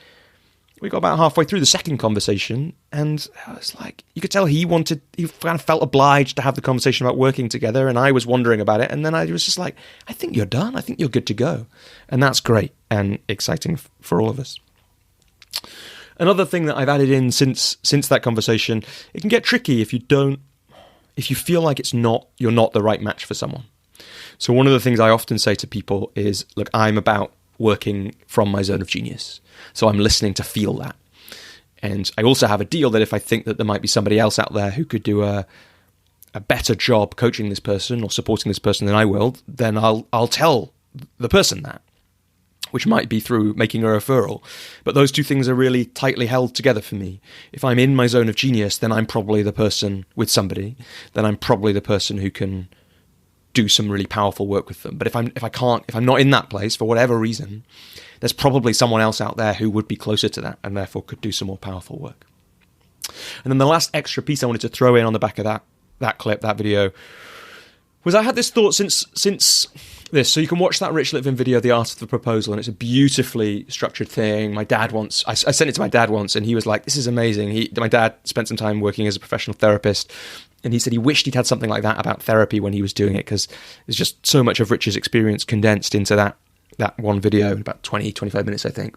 we got about halfway through the second conversation, and I was like, you could tell he kind of felt obliged to have the conversation about working together, and I was wondering about it, and then I was just like, I think you're done. I think you're good to go. And that's great and exciting for all of us. Another thing that I've added in since that conversation, it can get tricky if you feel like you're not the right match for someone. So one of the things I often say to people is, look, I'm about working from my zone of genius. So I'm listening to feel that. And I also have a deal that if I think that there might be somebody else out there who could do a better job coaching this person or supporting this person than I will, then I'll tell the person that, which might be through making a referral. But those two things are really tightly held together for me. If I'm in my zone of genius, then I'm probably the person with somebody. Then I'm probably the person who can do some really powerful work with them. But if I'm not in that place for whatever reason, there's probably someone else out there who would be closer to that and therefore could do some more powerful work. And then the last extra piece I wanted to throw in on the back of that clip, that video, was I had this thought since this. So you can watch that Rich Litvin video, The Art of the Proposal, and it's a beautifully structured thing. I sent it to my dad once, and he was like, this is amazing. My dad spent some time working as a professional therapist, and he said he wished he'd had something like that about therapy when he was doing it, because there's just so much of Rich's experience condensed into that one video in about 20, 25 minutes, I think.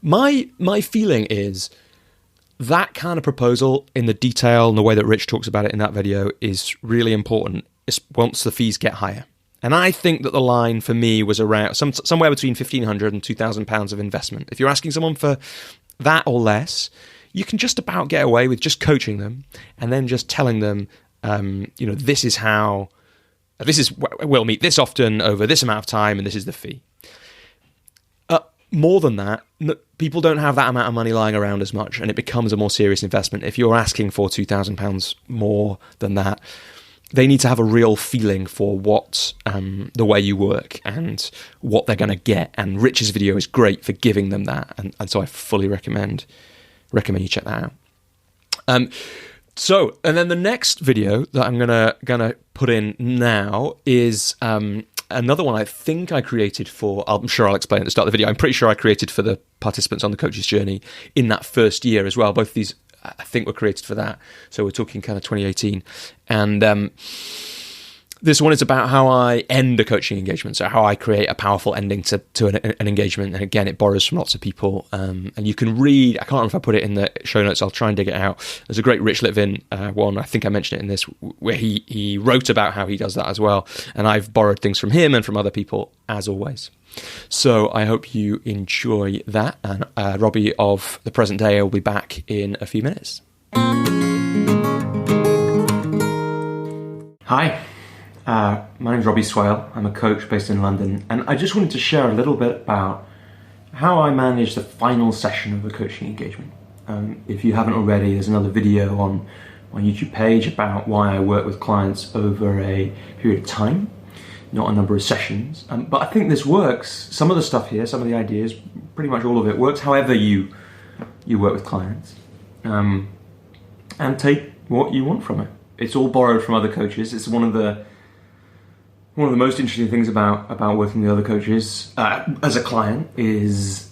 My feeling is that kind of proposal in the detail and the way that Rich talks about it in that video is really important once the fees get higher. And I think that the line for me was around somewhere between £1,500 and £2,000 of investment. If you're asking someone for that or less, you can just about get away with just coaching them and then just telling them, we'll meet this often over this amount of time, and this is the fee. More than that, people don't have that amount of money lying around as much, and it becomes a more serious investment. If you're asking for £2,000 more than that, they need to have a real feeling for what the way you work and what they're going to get. And Rich's video is great for giving them that, and so I fully recommend you check that out. So, and then the next video that I'm gonna put in now is another one I think I created for, I'm sure I'll explain at the start of the video, I'm pretty sure I created for the participants on the coach's journey in that first year as well. Both of these, I think, were created for that. So we're talking kind of 2018. And this one is about how I end a coaching engagement, so how I create a powerful ending to an engagement. And again, it borrows from lots of people. And you can read, I can't remember if I put it in the show notes, I'll try and dig it out. There's a great Rich Litvin one, I think I mentioned it in this, where he wrote about how he does that as well. And I've borrowed things from him and from other people, as always. So I hope you enjoy that. And Robbie of the present day will be back in a few minutes. Hi. My name's Robbie Swale. I'm a coach based in London, and I just wanted to share a little bit about how I manage the final session of a coaching engagement. If you haven't already, there's another video on my YouTube page about why I work with clients over a period of time, not a number of sessions. But I think this works. Some of the stuff here, some of the ideas, pretty much all of it works however you work with clients. And take what you want from it. It's all borrowed from other coaches. It's one of the most interesting things about working with other coaches as a client is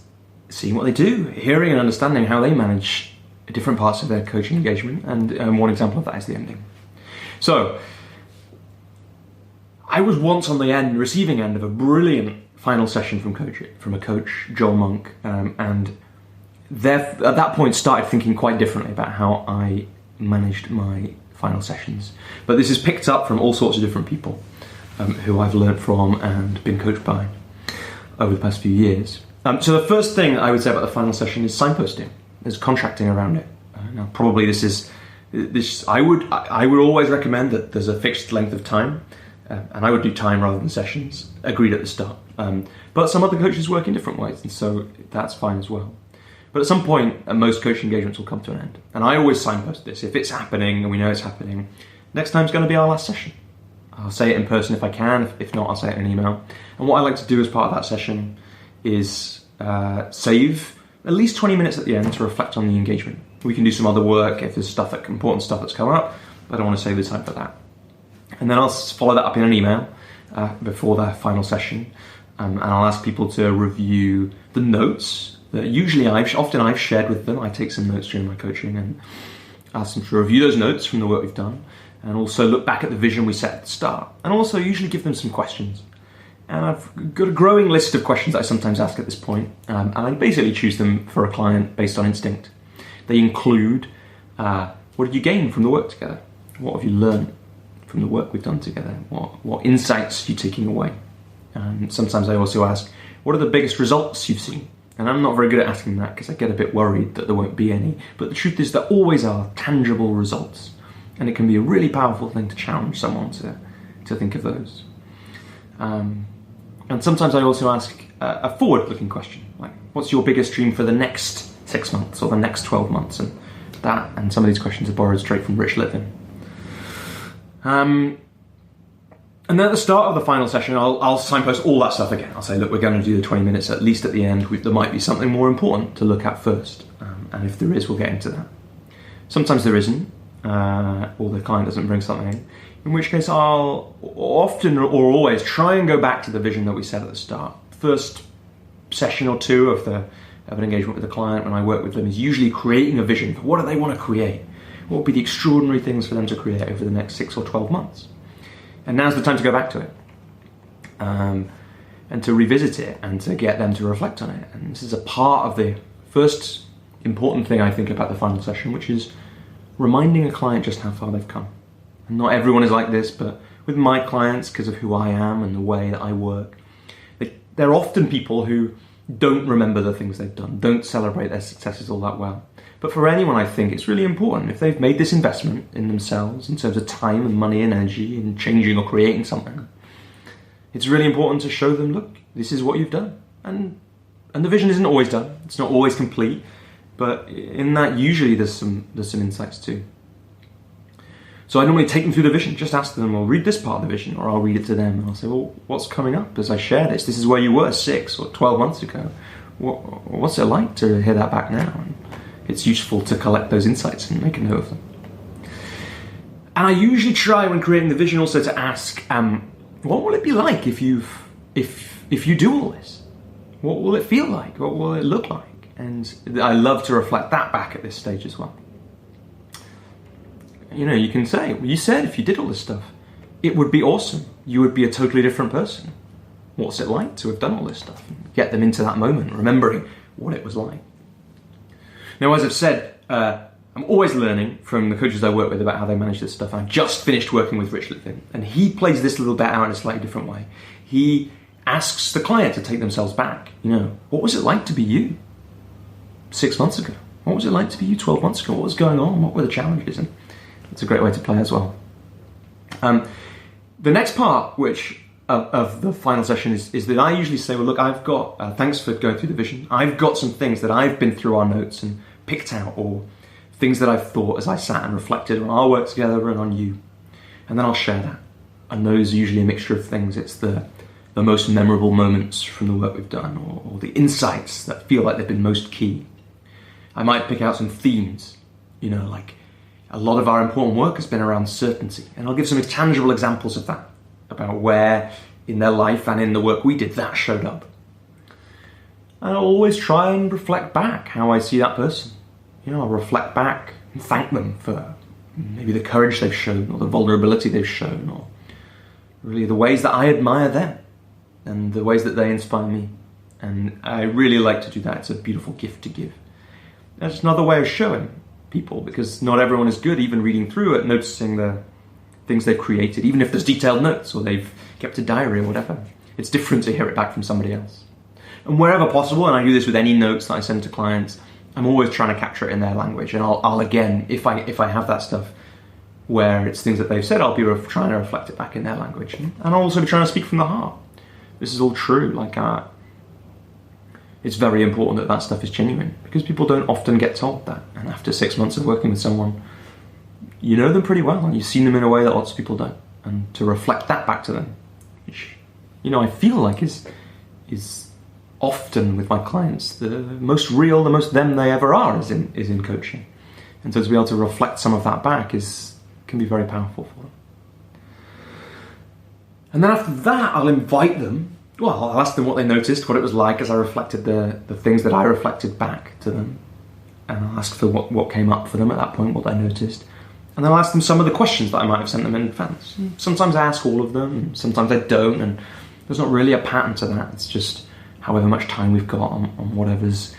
seeing what they do, hearing and understanding how they manage different parts of their coaching engagement, and one example of that is the ending. So, I was once on the receiving end of a brilliant final session from a coach, Joel Monk, and at that point started thinking quite differently about how I managed my final sessions. But this is picked up from all sorts of different people who I've learned from and been coached by over the past few years. So the first thing I would say about the final session is signposting. There's contracting around it. Now, probably this. I would always recommend that there's a fixed length of time, and I would do time rather than sessions, agreed at the start. But some other coaches work in different ways, and so that's fine as well. But at some point, most coaching engagements will come to an end, and I always signpost this. If it's happening and we know it's happening, next time's going to be our last session. I'll say it in person if I can, if not, I'll say it in an email. And what I like to do as part of that session is save at least 20 minutes at the end to reflect on the engagement. We can do some other work if there's important stuff that's come up, but I want to save the time for that. And then I'll follow that up in an email before the final session, and I'll ask people to review the notes that usually often I've shared with them. I take some notes during my coaching and ask them to review those notes from the work we've done, and also look back at the vision we set at the start, and also usually give them some questions. And I've got a growing list of questions that I sometimes ask at this point, and I basically choose them for a client based on instinct. They include, what did you gain from the work together? What have you learned from the work we've done together? What insights are you taking away? And sometimes I also ask, what are the biggest results you've seen? And I'm not very good at asking that because I get a bit worried that there won't be any. But the truth is there always are tangible results. And it can be a really powerful thing to challenge someone to think of those. And sometimes I also ask a forward-looking question, like, what's your biggest dream for the next 6 months or the next 12 months? And some of these questions are borrowed straight from Rich Litvin. And then at the start of the final session, I'll signpost all that stuff again. I'll say, look, we're going to do the 20 minutes at least at the end. There might be something more important to look at first. And if there is, we'll get into that. Sometimes there isn't. Or the client doesn't bring something, in which case I'll often or always try and go back to the vision that we set at the start. First session or two of an engagement with the client when I work with them is usually creating a vision for what do they want to create? What would be the extraordinary things for them to create over the next 6 or 12 months? And now's the time to go back to it and to revisit it and to get them to reflect on it. And this is a part of the first important thing I think about the final session, which is reminding a client just how far they've come. And not everyone is like this, but with my clients, because of who I am and the way that I work, they're often people who don't remember the things they've done, don't celebrate their successes all that well. But for anyone, I think it's really important, if they've made this investment in themselves in terms of time and money and energy in changing or creating something, it's really important to show them, look, this is what you've done. And the vision isn't always done, it's not always complete, but in that, usually there's some insights too. So I normally take them through the vision, just ask them, well, read this part of the vision, or I'll read it to them, and I'll say, well, what's coming up as I share this? This is where you were 6 or 12 months ago. What's it like to hear that back now? And it's useful to collect those insights and make a note of them. And I usually try when creating the vision also to ask, what will it be like if you do all this? What will it feel like? What will it look like? And I love to reflect that back at this stage as well. You know, you can say, well, you said if you did all this stuff, it would be awesome. You would be a totally different person. What's it like to have done all this stuff? Get them into that moment, remembering what it was like. Now, as I've said, I'm always learning from the coaches I work with about how they manage this stuff. I just finished working with Rich Litvin, and he plays this little bit out in a slightly different way. He asks the client to take themselves back. You know, what was it like to be you 6 months ago? What was it like to be you 12 months ago? What was going on? What were the challenges? And it's a great way to play as well. The next part, which of the final session is that I usually say, well, look, I've got, thanks for going through the vision. I've got some things that I've been through our notes and picked out, or things that I've thought as I sat and reflected on our work together and on you. And then I'll share that. And those are usually a mixture of things. It's the most memorable moments from the work we've done, or the insights that feel like they've been most key. I might pick out some themes, you know, like a lot of our important work has been around certainty. And I'll give some tangible examples of that, about where in their life and in the work we did that showed up. And I'll always try and reflect back how I see that person. You know, I'll reflect back and thank them for maybe the courage they've shown, or the vulnerability they've shown, or really the ways that I admire them and the ways that they inspire me. And I really like to do that. It's a beautiful gift to give. That's another way of showing people, because not everyone is good, even reading through it, noticing the things they've created, even if there's detailed notes or they've kept a diary or whatever. It's different to hear it back from somebody else. And wherever possible, and I do this with any notes that I send to clients, I'm always trying to capture it in their language. And I'll again, if I have that stuff where it's things that they've said, I'll be trying to reflect it back in their language. And I'll also be trying to speak from the heart. This is all true. Like, it's very important that that stuff is genuine, because people don't often get told that. And after 6 months of working with someone, you know them pretty well, and you've seen them in a way that lots of people don't. And to reflect that back to them, which, you know, I feel like is often with my clients the most real, the most them they ever are is in coaching. And so to be able to reflect some of that back can be very powerful for them. And then after that, I'll invite them. Well, I'll ask them what they noticed, what it was like as I reflected the things that I reflected back to them. And I'll ask for what came up for them at that point, what they noticed. And then I'll ask them some of the questions that I might have sent them in advance. Sometimes I ask all of them, and sometimes I don't, and there's not really a pattern to that. It's just however much time we've got on whatever's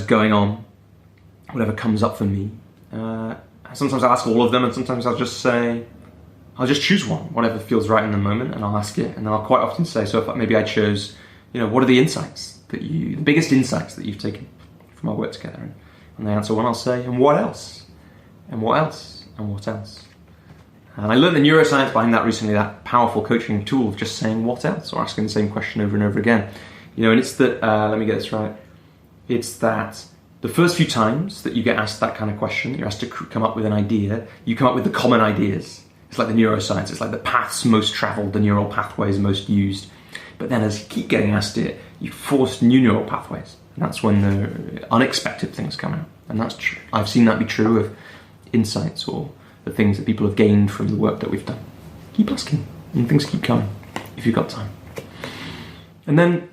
going on, whatever comes up for me. Sometimes I'll ask all of them, and sometimes I'll just choose one, whatever feels right in the moment, and I'll ask it. And then I'll quite often say, so if maybe I chose, you know, what are the insights the biggest insights that you've taken from our work together? And when they answer one, I'll say, and what else? And what else? And what else? And I learned the neuroscience behind that recently, that powerful coaching tool of just saying what else, or asking the same question over and over again. You know, and it's that, let me get this right, it's that the first few times that you get asked that kind of question, you're asked to come up with an idea, you come up with the common ideas. It's like the neuroscience, it's like the paths most travelled, the neural pathways most used. But then as you keep getting asked it, you force new neural pathways. And that's when the unexpected things come out. And that's true. I've seen that be true of insights or the things that people have gained from the work that we've done. Keep asking, and things keep coming, if you've got time. And then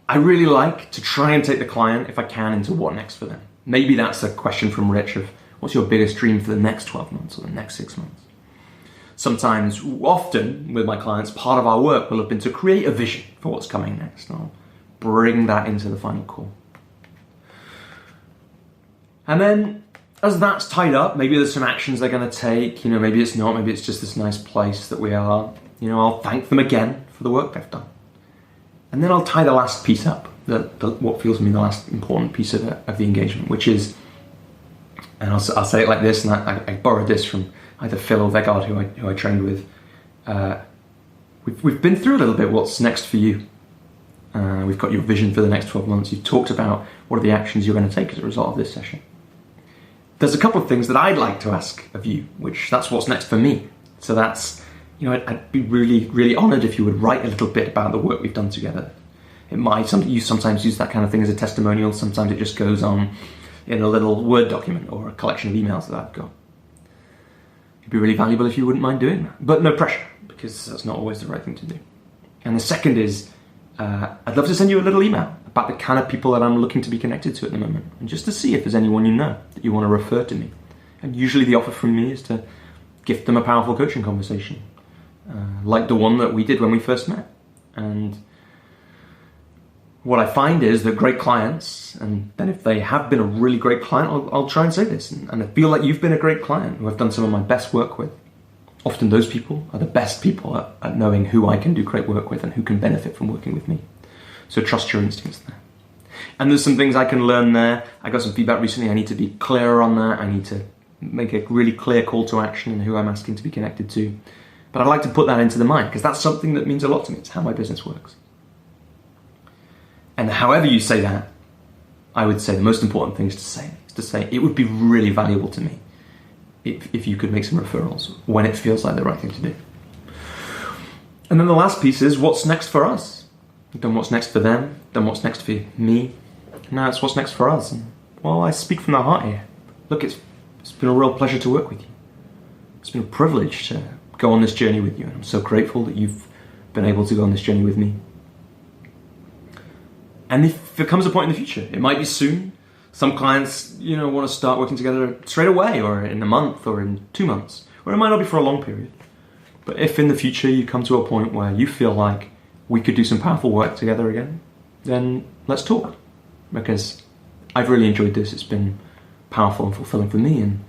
I really like to try and take the client, if I can, into what next for them. Maybe that's a question from Rich of, what's your biggest dream for the next 12 months or the next 6 months? Sometimes, often, with my clients, part of our work will have been to create a vision for what's coming next. And I'll bring that into the final call. And then, as that's tied up, maybe there's some actions they're going to take. You know, maybe it's not. Maybe it's just this nice place that we are. You know, I'll thank them again for the work they've done. And then I'll tie the last piece up, what feels to me the last important piece of the engagement, which is, and I'll say it like this, and I borrowed this from either Phil or Vegard, who I trained with. We've been through a little bit what's next for you. We've got your vision for the next 12 months. You've talked about what are the actions you're going to take as a result of this session. There's a couple of things that I'd like to ask of you, which that's what's next for me. So that's, you know, I'd be really, really honoured if you would write a little bit about the work we've done together. You sometimes use that kind of thing as a testimonial. Sometimes it just goes on in a little Word document or a collection of emails that I've got. be really valuable if you wouldn't mind doing that. But no pressure, because that's not always the right thing to do. And the second is, I'd love to send you a little email about the kind of people that I'm looking to be connected to at the moment, and just to see if there's anyone you know that you want to refer to me. And usually the offer from me is to gift them a powerful coaching conversation, like the one that we did when we first met. And what I find is that great clients, and then if they have been a really great client, I'll try and say this, and I feel like you've been a great client who I've done some of my best work with. Often those people are the best people at knowing who I can do great work with and who can benefit from working with me. So trust your instincts there. And there's some things I can learn there. I got some feedback recently. I need to be clearer on that. I need to make a really clear call to action in who I'm asking to be connected to. But I'd like to put that into the mind, because that's something that means a lot to me. It's how my business works. And however you say that, I would say the most important thing is to say it would be really valuable to me if you could make some referrals when it feels like the right thing to do. And then the last piece is, what's next for us? We've done what's next for them, done what's next for me. Now it's what's next for us. And, well, I speak from the heart here. Look, it's been a real pleasure to work with you. It's been a privilege to go on this journey with you, and I'm so grateful that you've been able to go on this journey with me. And if there comes a point in the future, it might be soon. Some clients, want to start working together straight away, or in a month, or in 2 months, or it might not be for a long period. But if in the future you come to a point where you feel like we could do some powerful work together again, then let's talk. Because I've really enjoyed this. It's been powerful and fulfilling for me. And,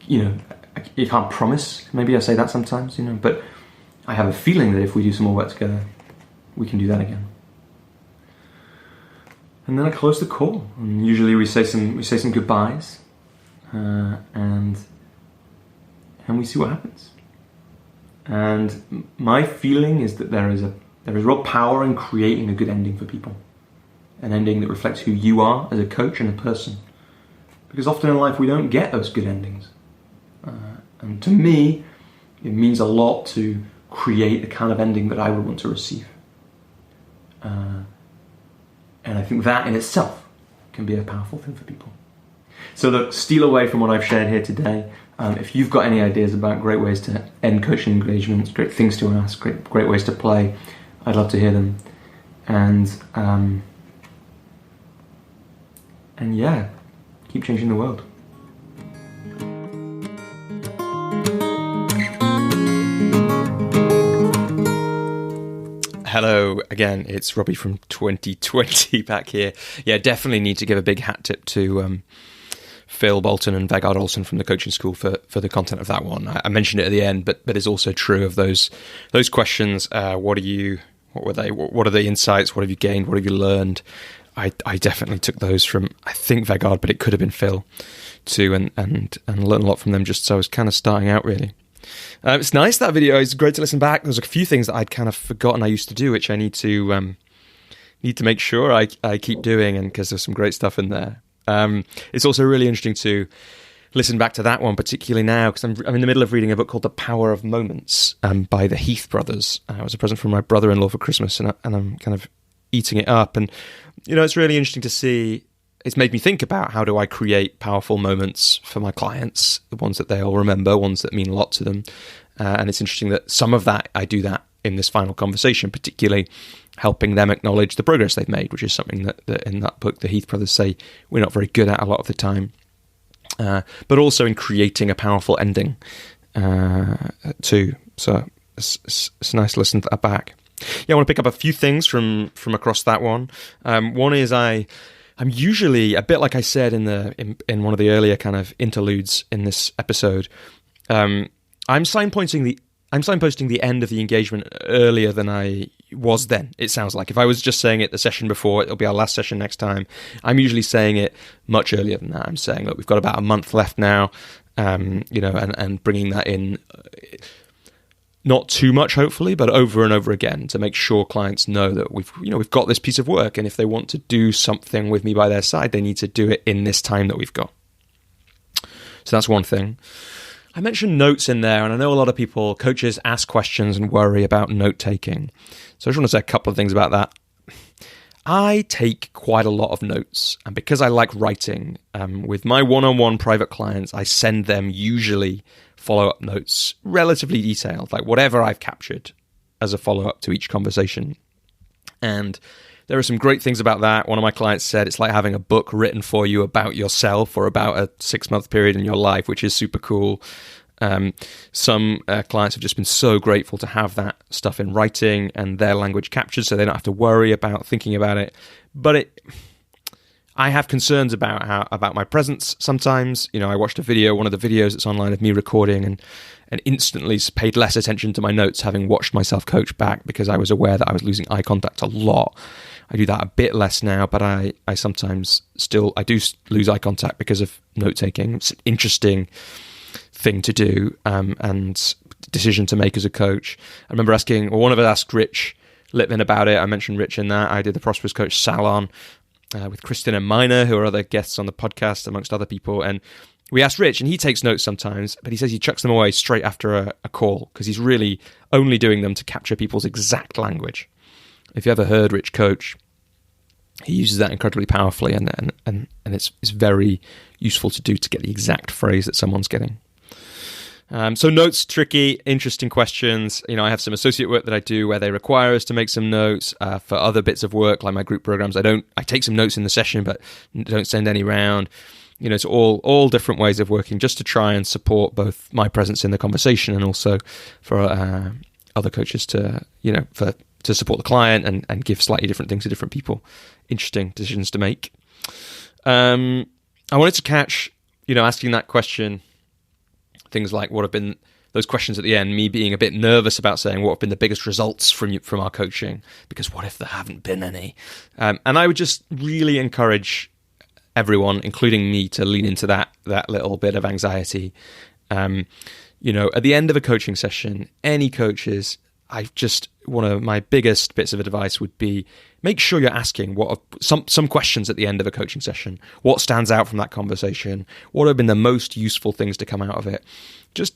you can't promise. Maybe I say that sometimes, but I have a feeling that if we do some more work together, we can do that again. And then I close the call, and usually we say some goodbyes, and we see what happens. And my feeling is that there is real power in creating a good ending for people, an ending that reflects who you are as a coach and a person. Because often in life we don't get those good endings, and to me, it means a lot to create the kind of ending that I would want to receive. And I think that in itself can be a powerful thing for people. So look, steal away from what I've shared here today. If you've got any ideas about great ways to end coaching engagements, great things to ask, great ways to play, I'd love to hear them. And yeah, keep changing the world. Hello again, it's Robbie from 2020 back here. Yeah, definitely need to give a big hat tip to Phil Bolton and Vegard Olsen from the coaching school for the content of that one. I mentioned it at the end, but it's also true of those questions. What were they? What are the insights? What have you gained? What have you learned? I definitely took those from, I think, Vegard, but it could have been Phil too, and learned a lot from them just so I was kind of starting out really. It's nice, that video. It's great to listen back. There's a few things that I'd kind of forgotten I used to do, which I need to make sure I keep doing, and because there's some great stuff in there. It's also really interesting to listen back to that one, particularly now, because I'm in the middle of reading a book called The Power of Moments by the Heath brothers. It was a present from my brother-in-law for Christmas, and I'm kind of eating it up. And, it's really interesting to see. It's made me think about how do I create powerful moments for my clients, the ones that they'll remember, ones that mean a lot to them. And it's interesting that some of that, I do that in this final conversation, particularly helping them acknowledge the progress they've made, which is something that in that book, the Heath brothers say we're not very good at a lot of the time. But also in creating a powerful ending too. So it's nice to listen to that back. Yeah, I want to pick up a few things from across that one. One is I'm usually a bit like I said in one of the earlier kind of interludes in this episode. I'm signposting the end of the engagement earlier than I was then. It sounds like if I was just saying it the session before, it'll be our last session next time. I'm usually saying it much earlier than that. I'm saying, look, we've got about a month left now, and bringing that in. Not too much, hopefully, but over and over again to make sure clients know that we've got this piece of work, and if they want to do something with me by their side, they need to do it in this time that we've got. So that's one thing. I mentioned notes in there, and I know a lot of people, coaches, ask questions and worry about note-taking. So I just want to say a couple of things about that. I take quite a lot of notes, and because I like writing, with my one-on-one private clients, I send them usually follow-up notes, relatively detailed, like whatever I've captured as a follow-up to each conversation. And there are some great things about that. One of my clients said it's like having a book written for you about yourself or about a 6-month period in your life, which is super cool. Some clients have just been so grateful to have that stuff in writing and their language captured, so they don't have to worry about thinking about it. But I have concerns about my presence sometimes. I watched a video, one of the videos that's online of me recording, and instantly paid less attention to my notes, having watched myself coach back, because I was aware that I was losing eye contact a lot. I do that a bit less now, but I sometimes I do lose eye contact because of note taking. It's an interesting thing to do and decision to make as a coach. I remember one of us asked Rich Littman about it. I mentioned Rich in that. I did the Prosperous Coach Salon with Kristen and Miner, who are other guests on the podcast, amongst other people. And we asked Rich, and he takes notes sometimes, but he says he chucks them away straight after a call, because he's really only doing them to capture people's exact language. If you ever heard Rich coach, he uses that incredibly powerfully, and it's very useful to do to get the exact phrase that someone's getting. So notes, tricky, interesting questions. I have some associate work that I do where they require us to make some notes. For other bits of work, like my group programs, I take some notes in the session, but don't send any round. It's all different ways of working, just to try and support both my presence in the conversation and also for other coaches to support the client and give slightly different things to different people. Interesting decisions to make. I wanted to catch, asking that question, things like what have been those questions at the end, me being a bit nervous about saying what have been the biggest results from our coaching, because what if there haven't been any? And I would just really encourage everyone, including me, to lean into that little bit of anxiety. At the end of a coaching session, any coaches, one of my biggest bits of advice would be, make sure you're asking some questions at the end of a coaching session. What stands out from that conversation? What have been the most useful things to come out of it?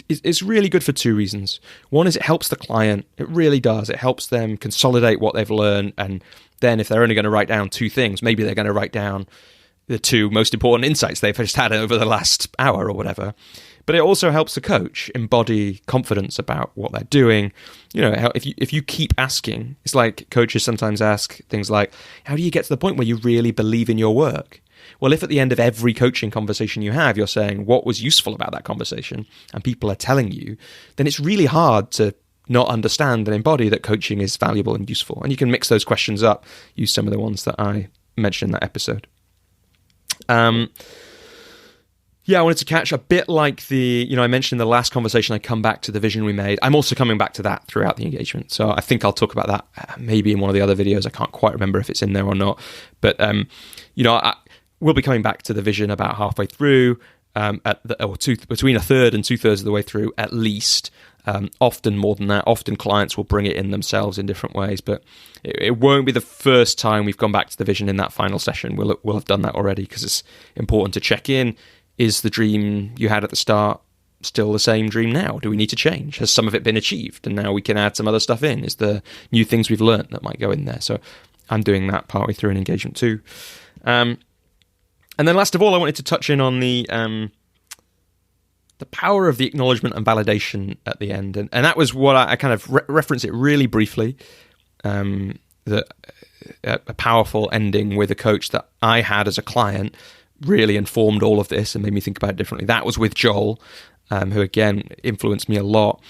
It's really good for two reasons. One is it helps the client. It really does. It helps them consolidate what they've learned, and then if they're only going to write down 2 things, maybe they're going to write down the 2 most important insights they've just had over the last hour or whatever. But it also helps the coach embody confidence about what they're doing. If you keep asking, it's like coaches sometimes ask things like, how do you get to the point where you really believe in your work? Well, if at the end of every coaching conversation you have, you're saying what was useful about that conversation, and people are telling you, then it's really hard to not understand and embody that coaching is valuable and useful. And you can mix those questions up, use some of the ones that I mentioned in that episode. I wanted to catch a bit like I mentioned in the last conversation, I come back to the vision we made. I'm also coming back to that throughout the engagement. So I think I'll talk about that maybe in one of the other videos. I can't quite remember if it's in there or not. But, we'll be coming back to the vision about halfway through, between a third and 2/3 of the way through, at least. Often more than that. Often clients will bring it in themselves in different ways, but it won't be the first time we've gone back to the vision in that final session. We'll have done that already, because it's important to check in. Is the dream you had at the start still the same dream now? Do we need to change? Has some of it been achieved, and now we can add some other stuff in? Is there new things we've learned that might go in there? So I'm doing that partway through an engagement too. And then last of all, I wanted to touch in on the power of the acknowledgement and validation at the end. And that was what I kind of referenced it really briefly, that a powerful ending with a coach that I had as a client really informed all of this and made me think about it differently. That was with Joel, who again influenced me a lot.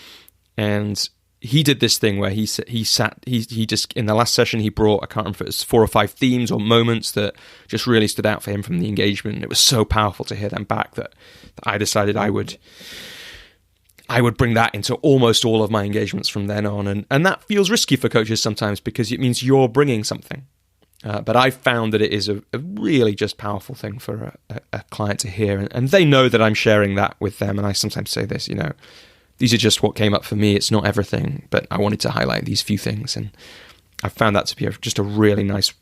And he did this thing where he just in the last session he brought, I can't remember if it was 4 or 5 themes or moments that just really stood out for him from the engagement. And it was so powerful to hear them back that I decided I would bring that into almost all of my engagements from then on. And that feels risky for coaches sometimes, because it means you're bringing something. But I found that it is a really just powerful thing for a client to hear. And they know that I'm sharing that with them. And I sometimes say this, these are just what came up for me. It's not everything, but I wanted to highlight these few things. And I found that to be just a really nice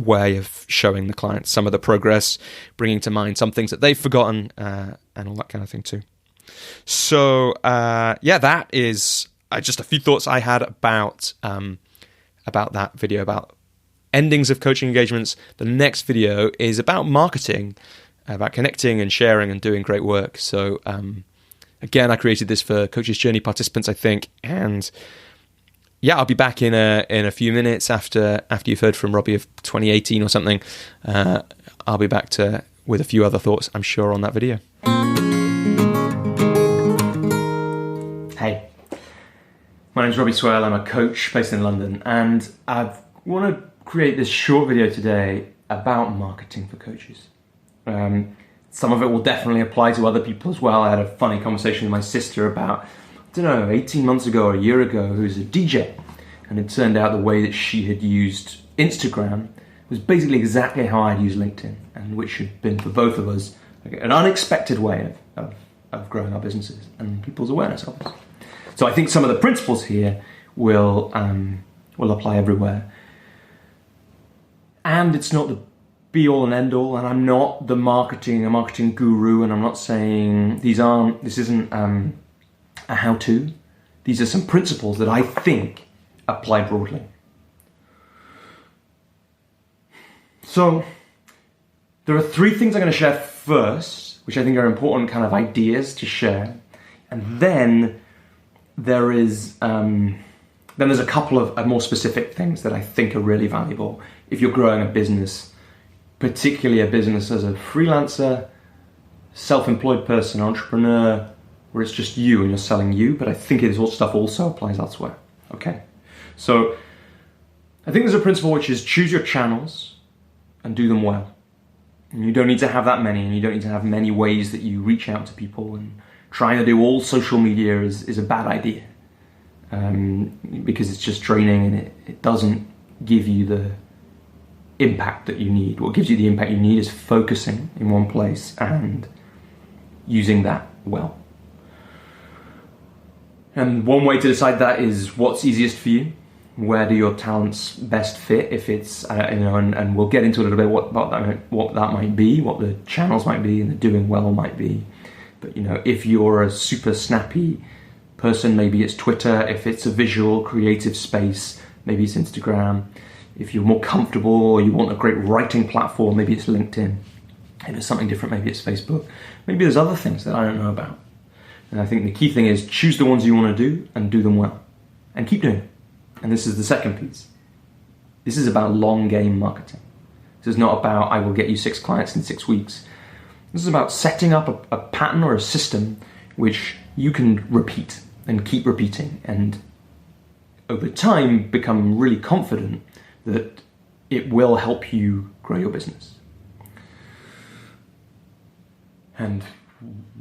way of showing the client some of the progress, bringing to mind some things that they've forgotten, and all that kind of thing too. So, that is just a few thoughts I had about that video, about endings of coaching engagements. The next video is about marketing, about connecting and sharing and doing great work. So Again, I created this for Coach's Journey participants, I think, and yeah, I'll be back in a few minutes after you've heard from Robbie of 2018 or something. I'll be back with a few other thoughts, I'm sure, on that video. Hey, my name's Robbie Swale. I'm a coach based in London, and I want to create this short video today about marketing for coaches. Some of it will definitely apply to other people as well. I had a funny conversation with my sister about, 18 months ago or a year ago, who's a DJ. And it turned out the way that she had used Instagram was basically exactly how I'd used LinkedIn, and which had been for both of us an unexpected way of growing our businesses and people's awareness of us. So I think some of the principles here will apply everywhere. And it's not the be all and end all, and I'm not a marketing guru, and I'm not saying this isn't a how-to. These are some principles that I think apply broadly. So there are three things I'm going to share first, which I think are important kind of ideas to share, and then there's a couple of more specific things that I think are really valuable if you're growing a business, particularly a business as a freelancer, self-employed person, entrepreneur, where it's just you and you're selling you, but I think it stuff also applies elsewhere. Okay? So I think there's a principle which is choose your channels and do them well. And you don't need to have that many, and you don't need to have many ways that you reach out to people, and trying to do all social media is a bad idea. Because it's just draining, and it doesn't give you the impact that you need. What gives you the impact you need is focusing in one place and using that well. And one way to decide that is what's easiest for you. Where do your talents best fit? If it's and we'll get into a little bit what that might be, what the channels might be, and the doing well might be. But if you're a super snappy person, maybe it's Twitter. If it's a visual, creative space, maybe it's Instagram. If you're more comfortable or you want a great writing platform, maybe it's LinkedIn. If it's something different, maybe it's Facebook. Maybe there's other things that I don't know about. And I think the key thing is choose the ones you want to do and do them well. And keep doing it. And this is the second piece. This is about long game marketing. This is not about I will get you 6 clients in 6 weeks. This is about setting up a pattern or a system which you can repeat and keep repeating, and over time become really confident that it will help you grow your business. And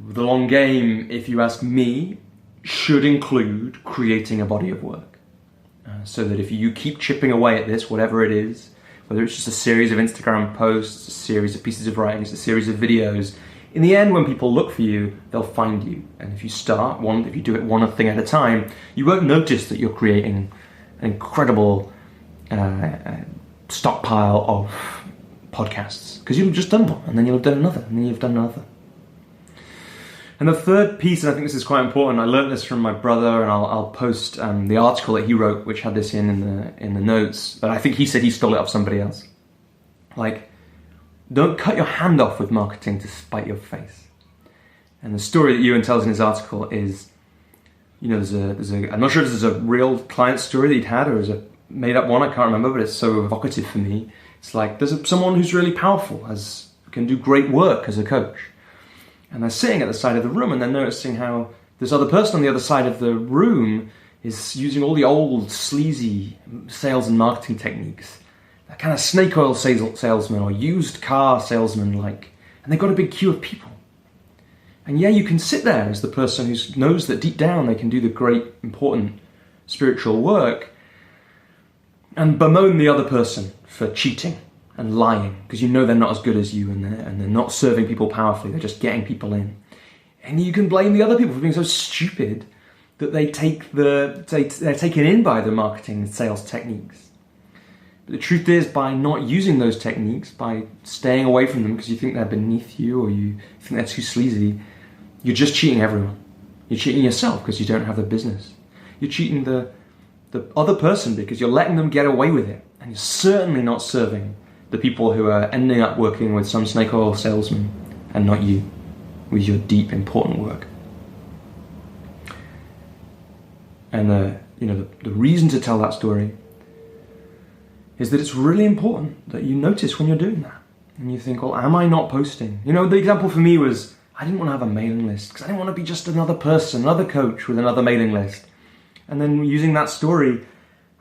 the long game, if you ask me, should include creating a body of work. So that if you keep chipping away at this, whatever it is, whether it's just a series of Instagram posts, a series of pieces of writing, a series of videos, in the end, when people look for you, they'll find you. And if you do it one thing at a time, you won't notice that you're creating an incredible stockpile of podcasts, because you've just done one, and then you'll have done another, and then you've done another. And the third piece, and I think this is quite important, I learned this from my brother, and I'll post the article that he wrote, which had this in the notes, but I think he said he stole it off somebody else. Don't cut your hand off with marketing to spite your face. And the story that Ewan tells in his article is, I'm not sure if this is a real client story that he'd had or is a made up one, I can't remember, but it's so evocative for me. It's like there's someone who's really powerful, can do great work as a coach. And they're sitting at the side of the room and they're noticing how this other person on the other side of the room is using all the old sleazy sales and marketing techniques. That kind of snake oil salesman or used car salesman and they've got a big queue of people. And yeah, you can sit there as the person who knows that deep down they can do the great, important spiritual work and bemoan the other person for cheating and lying, because they're not as good as you and they're not serving people powerfully, they're just getting people in. And you can blame the other people for being so stupid that they're taken in by the marketing and sales techniques. But the truth is, by not using those techniques, by staying away from them because you think they're beneath you or you think they're too sleazy, you're just cheating everyone. You're cheating yourself because you don't have the business. You're cheating the other person because you're letting them get away with it. And you're certainly not serving the people who are ending up working with some snake oil salesman and not you, with your deep, important work. And the reason to tell that story is that it's really important that you notice when you're doing that. And you think, well, am I not posting? The example for me was, I didn't want to have a mailing list because I didn't want to be just another person, another coach with another mailing list. And then using that story,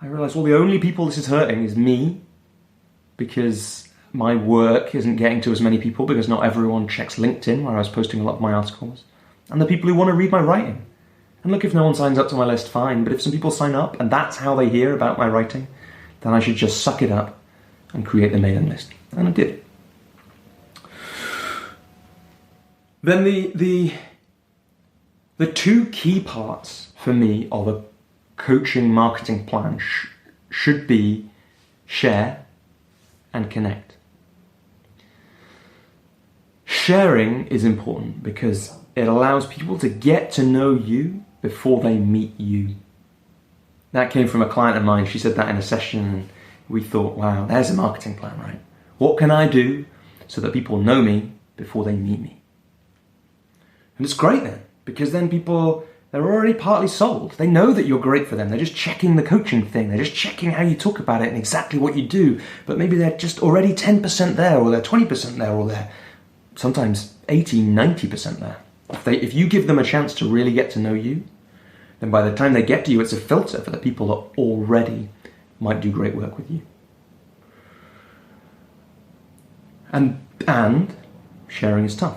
I realized, well, the only people this is hurting is me, because my work isn't getting to as many people because not everyone checks LinkedIn where I was posting a lot of my articles, and the people who want to read my writing. And look, if no one signs up to my list, fine, but if some people sign up and that's how they hear about my writing, then I should just suck it up and create the mailing list. And I did. Then the two key parts for me of a coaching marketing plan should be share and connect. Sharing is important because it allows people to get to know you before they meet you. That came from a client of mine. She said that in a session, and we thought, wow, there's a marketing plan, right? What can I do so that people know me before they meet me? And it's great then, because then people, they're already partly sold. They know that you're great for them. They're just checking the coaching thing. They're just checking how you talk about it and exactly what you do. But maybe they're just already 10% there, or they're 20% there, or they're sometimes 80, 90% there. If you give them a chance to really get to know you, then by the time they get to you, it's a filter for the people that already might do great work with you. And sharing is tough.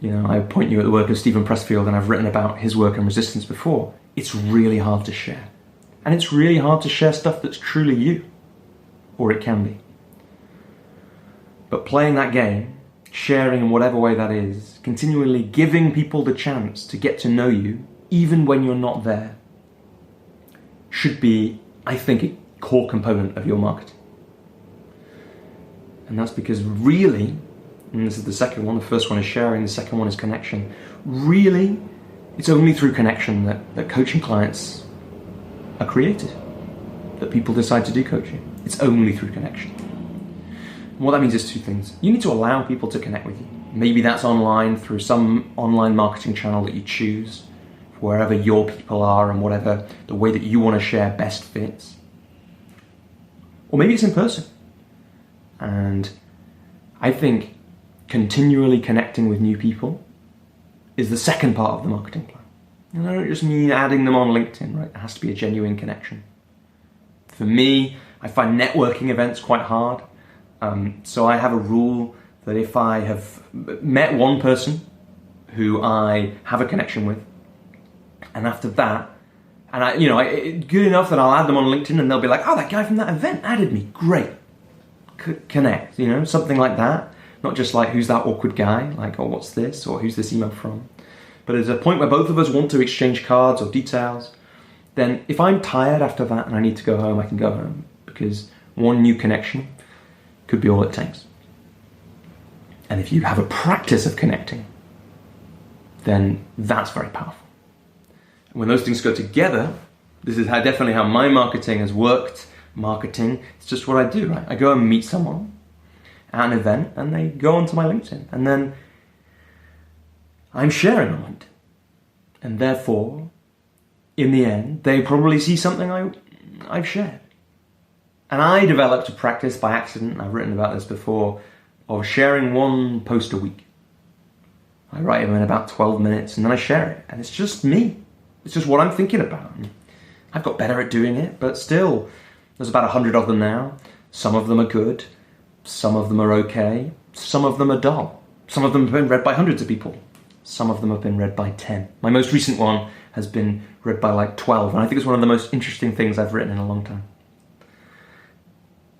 I point you at the work of Stephen Pressfield, and I've written about his work on resistance before. It's really hard to share. And it's really hard to share stuff that's truly you. Or it can be. But playing that game, sharing in whatever way that is, continually giving people the chance to get to know you, even when you're not there, should be, I think, a core component of your marketing. And that's because really, and this is the second one, the first one is sharing, the second one is connection. Really, it's only through connection that coaching clients are created, that people decide to do coaching. It's only through connection. And what that means is two things. You need to allow people to connect with you. Maybe that's online through some online marketing channel that you choose, wherever your people are and whatever the way that you want to share best fits. Or maybe it's in person. And I think continually connecting with new people is the second part of the marketing plan. And I don't just mean adding them on LinkedIn, right? It has to be a genuine connection. For me, I find networking events quite hard. So I have a rule that if I have met one person who I have a connection with, and after that, and good enough that I'll add them on LinkedIn, and they'll be like, oh, that guy from that event added me. Great. Connect, something like that. Not just like, who's that awkward guy? Like, oh, what's this? Or who's this email from? But there's a point where both of us want to exchange cards or details. Then if I'm tired after that and I need to go home, I can go home. Because one new connection could be all it takes. And if you have a practice of connecting, then that's very powerful. And when those things go together, this is definitely how my marketing has worked. Marketing, it's just what I do, right? I go and meet someone at an event, and they go onto my LinkedIn, and then I'm sharing on LinkedIn. And therefore, in the end, they probably see something I've shared. And I developed a practice by accident, I've written about this before, of sharing one post a week. I write them in about 12 minutes, and then I share it. And it's just me. It's just what I'm thinking about. And I've got better at doing it, but still, there's about 100 of them now. Some of them are good. Some of them are okay. Some of them are dull. Some of them have been read by hundreds of people. Some of them have been read by 10. My most recent one has been read by like 12, and I think it's one of the most interesting things I've written in a long time.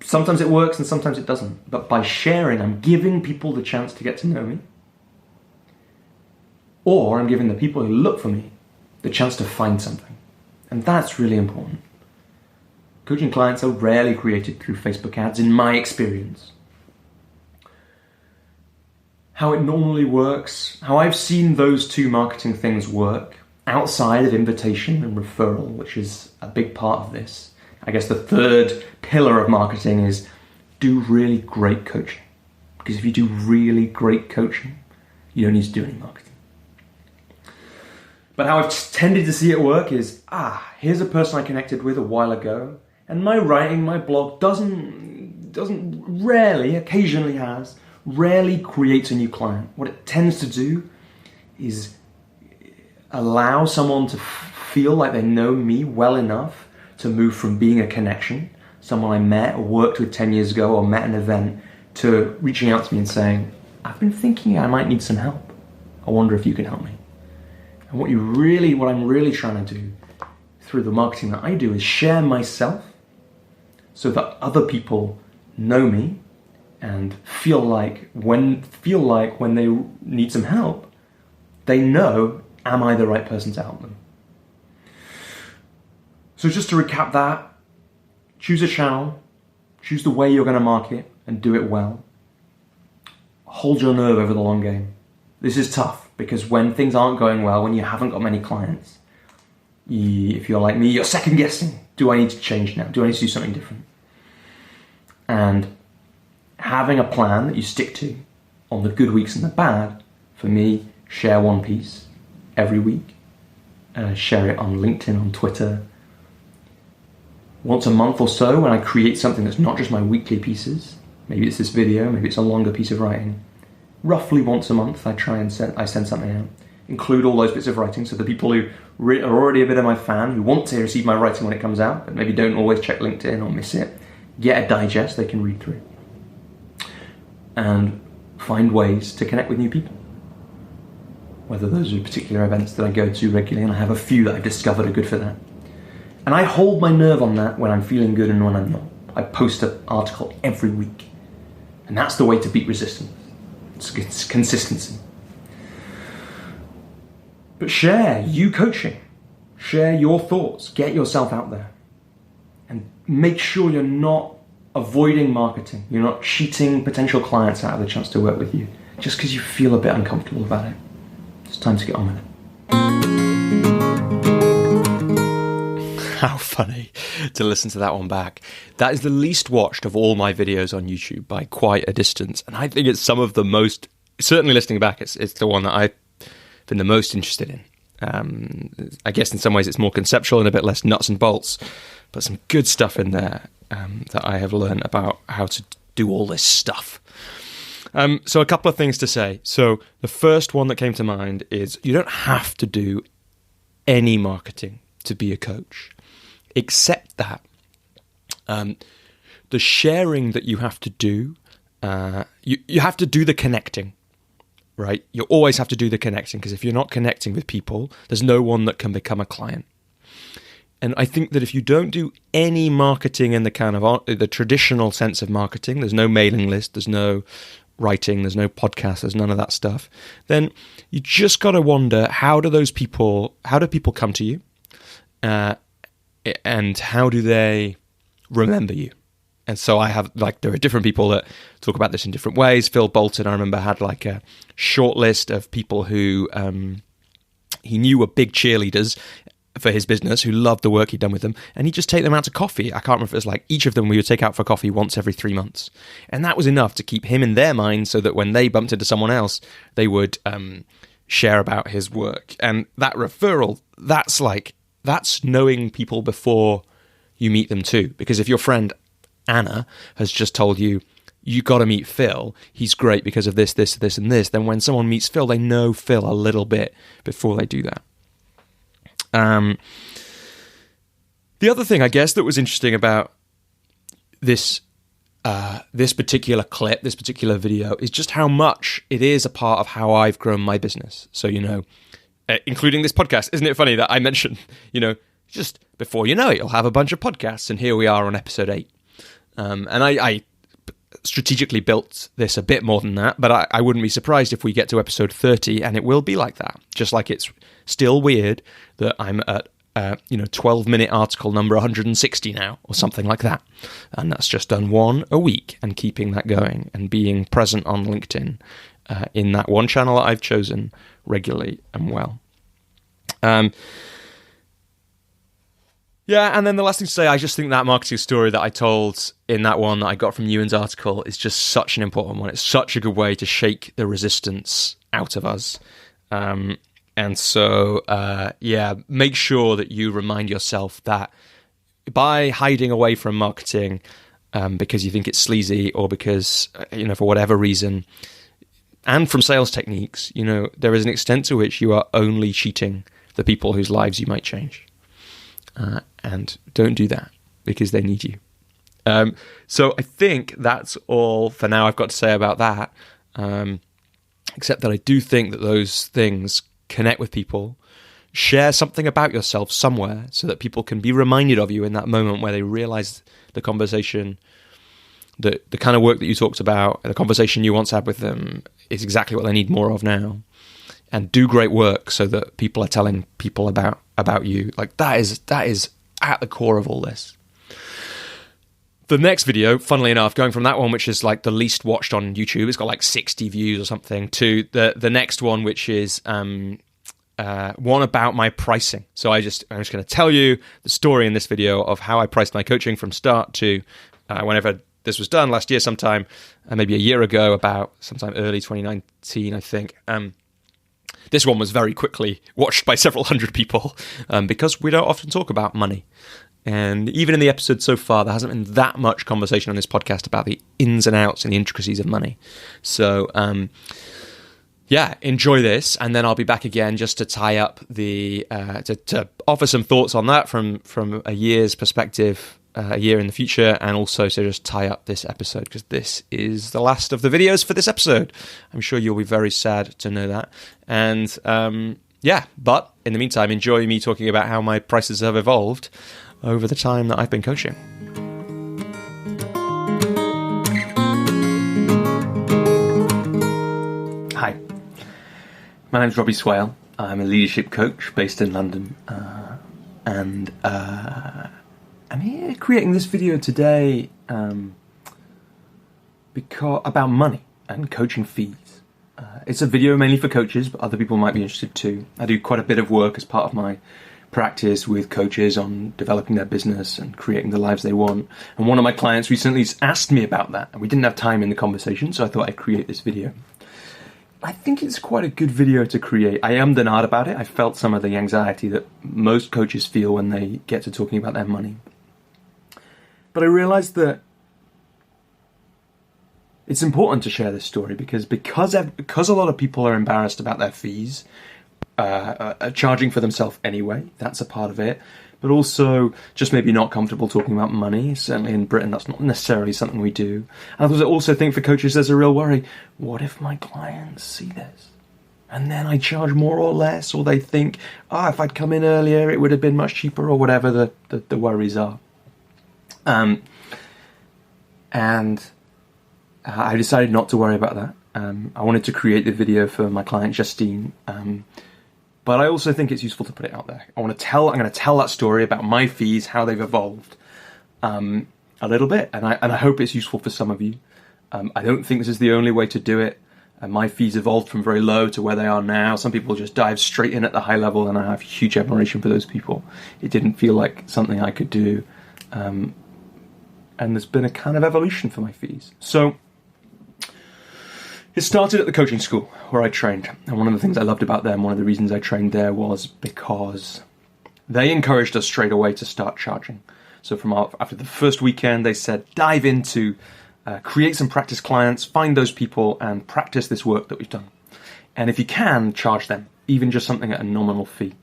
Sometimes it works and sometimes it doesn't. But by sharing, I'm giving people the chance to get to know me. Or I'm giving the people who look for me the chance to find something. And that's really important. Coaching clients are rarely created through Facebook ads, in my experience. How it normally works, how I've seen those two marketing things work, outside of invitation and referral, which is a big part of this. I guess the third pillar of marketing is do really great coaching. Because if you do really great coaching, you don't need to do any marketing. But how I've tended to see it work is, here's a person I connected with a while ago, and my writing, my blog rarely creates a new client. What it tends to do is allow someone to feel like they know me well enough to move from being a connection, someone I met or worked with 10 years ago or met at an event, to reaching out to me and saying, I've been thinking I might need some help. I wonder if you can help me. And what I'm really trying to do through the marketing that I do is share myself so that other people know me and feel like when they need some help, they know, am I the right person to help them? So just to recap that, choose a channel, choose the way you're going to market and do it well. Hold your nerve over the long game. This is tough because when things aren't going well, when you haven't got many clients, if you're like me, you're second guessing. Do I need to change now? Do I need to do something different? And having a plan that you stick to on the good weeks and the bad, for me, share one piece every week. Share it on LinkedIn, on Twitter. Once a month or so, when I create something that's not just my weekly pieces, maybe it's this video, maybe it's a longer piece of writing, roughly once a month I send something out. Include all those bits of writing, so the people who are already a bit of my fan, who want to receive my writing when it comes out, but maybe don't always check LinkedIn or miss it, get a digest they can read through. And find ways to connect with new people. Whether those are particular events that I go to regularly, and I have a few that I've discovered are good for that. And I hold my nerve on that when I'm feeling good and when I'm not. I post an article every week. And that's the way to beat resistance. It's consistency. But share you coaching. Share your thoughts. Get yourself out there. And make sure you're not avoiding marketing. You're not cheating potential clients out of the chance to work with you just because you feel a bit uncomfortable about it. It's time to get on with it. How funny to listen to that one back. That is the least watched of all my videos on YouTube by quite a distance. And I think it's some of the most, certainly listening back, it's the one that I've been the most interested in. I guess in some ways it's more conceptual and a bit less nuts and bolts, but some good stuff in there that I have learned about how to do all this stuff. So a couple of things to say. So the first one that came to mind is you don't have to do any marketing to be a coach, except that the sharing that you have to do, you have to do the connecting, right? You always have to do the connecting, because if you're not connecting with people, there's no one that can become a client. And I think that if you don't do any marketing in the kind of the traditional sense of marketing, there's no mailing list, there's no writing, there's no podcast, there's none of that stuff, then you just got to wonder, how do people come to you? And how do they remember you? And so I have, there are different people that talk about this in different ways. Phil Bolton, I remember, had a short list of people who he knew were big cheerleaders for his business, who loved the work he'd done with them, and he'd just take them out to coffee. I can't remember if it was each of them we would take out for coffee once every 3 months. And that was enough to keep him in their mind, so that when they bumped into someone else, they would share about his work. And that referral, that's knowing people before you meet them too. Because if your friend Anna has just told you, you got to meet Phil, he's great because of this, this, this, and this, then when someone meets Phil, they know Phil a little bit before they do that. The other thing, I guess, that was interesting about this particular clip, this particular video, is just how much it is a part of how I've grown my business. So, including this podcast. Isn't it funny that I mentioned, just before you know it, you'll have a bunch of podcasts, and here we are on episode 8. And I strategically built this a bit more than that, but I wouldn't be surprised if we get to episode 30 and it will be like that. Just like it's still weird that I'm at 12-minute article number 160 now, or something like that. And that's just done one a week, and keeping that going and being present on LinkedIn in that one channel that I've chosen regularly and well. Yeah, and then the last thing to say, I just think that marketing story that I told in that one that I got from Ewan's article is just such an important one. It's such a good way to shake the resistance out of us. And so, make sure that you remind yourself that by hiding away from marketing because you think it's sleazy or because, for whatever reason, and from sales techniques, there is an extent to which you are only cheating the people whose lives you might change. And don't do that because they need you. So I think that's all for now I've got to say about that. Except that I do think that those things connect with people. Share something about yourself somewhere so that people can be reminded of you in that moment where they realize the conversation, the kind of work that you talked about, the conversation you once had with them is exactly what they need more of now. And do great work so that people are telling people about you. Like that is at the core of all this. The next video, funnily enough, going from that one, which is like the least watched on YouTube, it's got like 60 views or something, to the next one, which is one about my pricing. So I'm just going to tell you the story in this video of how I priced my coaching from start to whenever this was done last year sometime, maybe a year ago, about sometime early 2019, I think. This one was very quickly watched by several hundred people because we don't often talk about money. And even in the episode so far, there hasn't been that much conversation on this podcast about the ins and outs and the intricacies of money. So, enjoy this. And then I'll be back again just to tie up to offer some thoughts on that from a year's perspective, a year in the future, and also to just tie up this episode because this is the last of the videos for this episode. I'm sure you'll be very sad to know that. And but in the meantime, enjoy me talking about how my prices have evolved over the time that I've been coaching. Hi, my name's Robbie Swale. I'm a leadership coach based in London, and I'm here creating this video today about money and coaching fees. It's a video mainly for coaches, but other people might be interested too. I do quite a bit of work as part of my practice with coaches on developing their business and creating the lives they want. And one of my clients recently asked me about that, and we didn't have time in the conversation, so I thought I'd create this video. I think it's quite a good video to create. I am denied about it. I felt some of the anxiety that most coaches feel when they get to talking about their money. But I realized that it's important to share this story because a lot of people are embarrassed about their fees, charging for themselves anyway. That's a part of it. But also just maybe not comfortable talking about money. Certainly in Britain, that's not necessarily something we do. And I also think for coaches, there's a real worry. What if my clients see this? And then I charge more or less, or they think, if I'd come in earlier, it would have been much cheaper, or whatever the worries are. And I decided not to worry about that. I wanted to create the video for my client, Justine. But I also think it's useful to put it out there. I'm going to tell that story about my fees, how they've evolved a little bit. And I hope it's useful for some of you. I don't think this is the only way to do it. My fees evolved from very low to where they are now. Some people just dive straight in at the high level, and I have huge admiration for those people. It didn't feel like something I could do. And there's been a kind of evolution for my fees. So it started at the coaching school where I trained. And one of the things I loved about them, one of the reasons I trained there was because they encouraged us straight away to start charging. So after the first weekend, they said, dive into, create some practice clients, find those people and practice this work that we've done. And if you can, charge them, even just something at a nominal fee.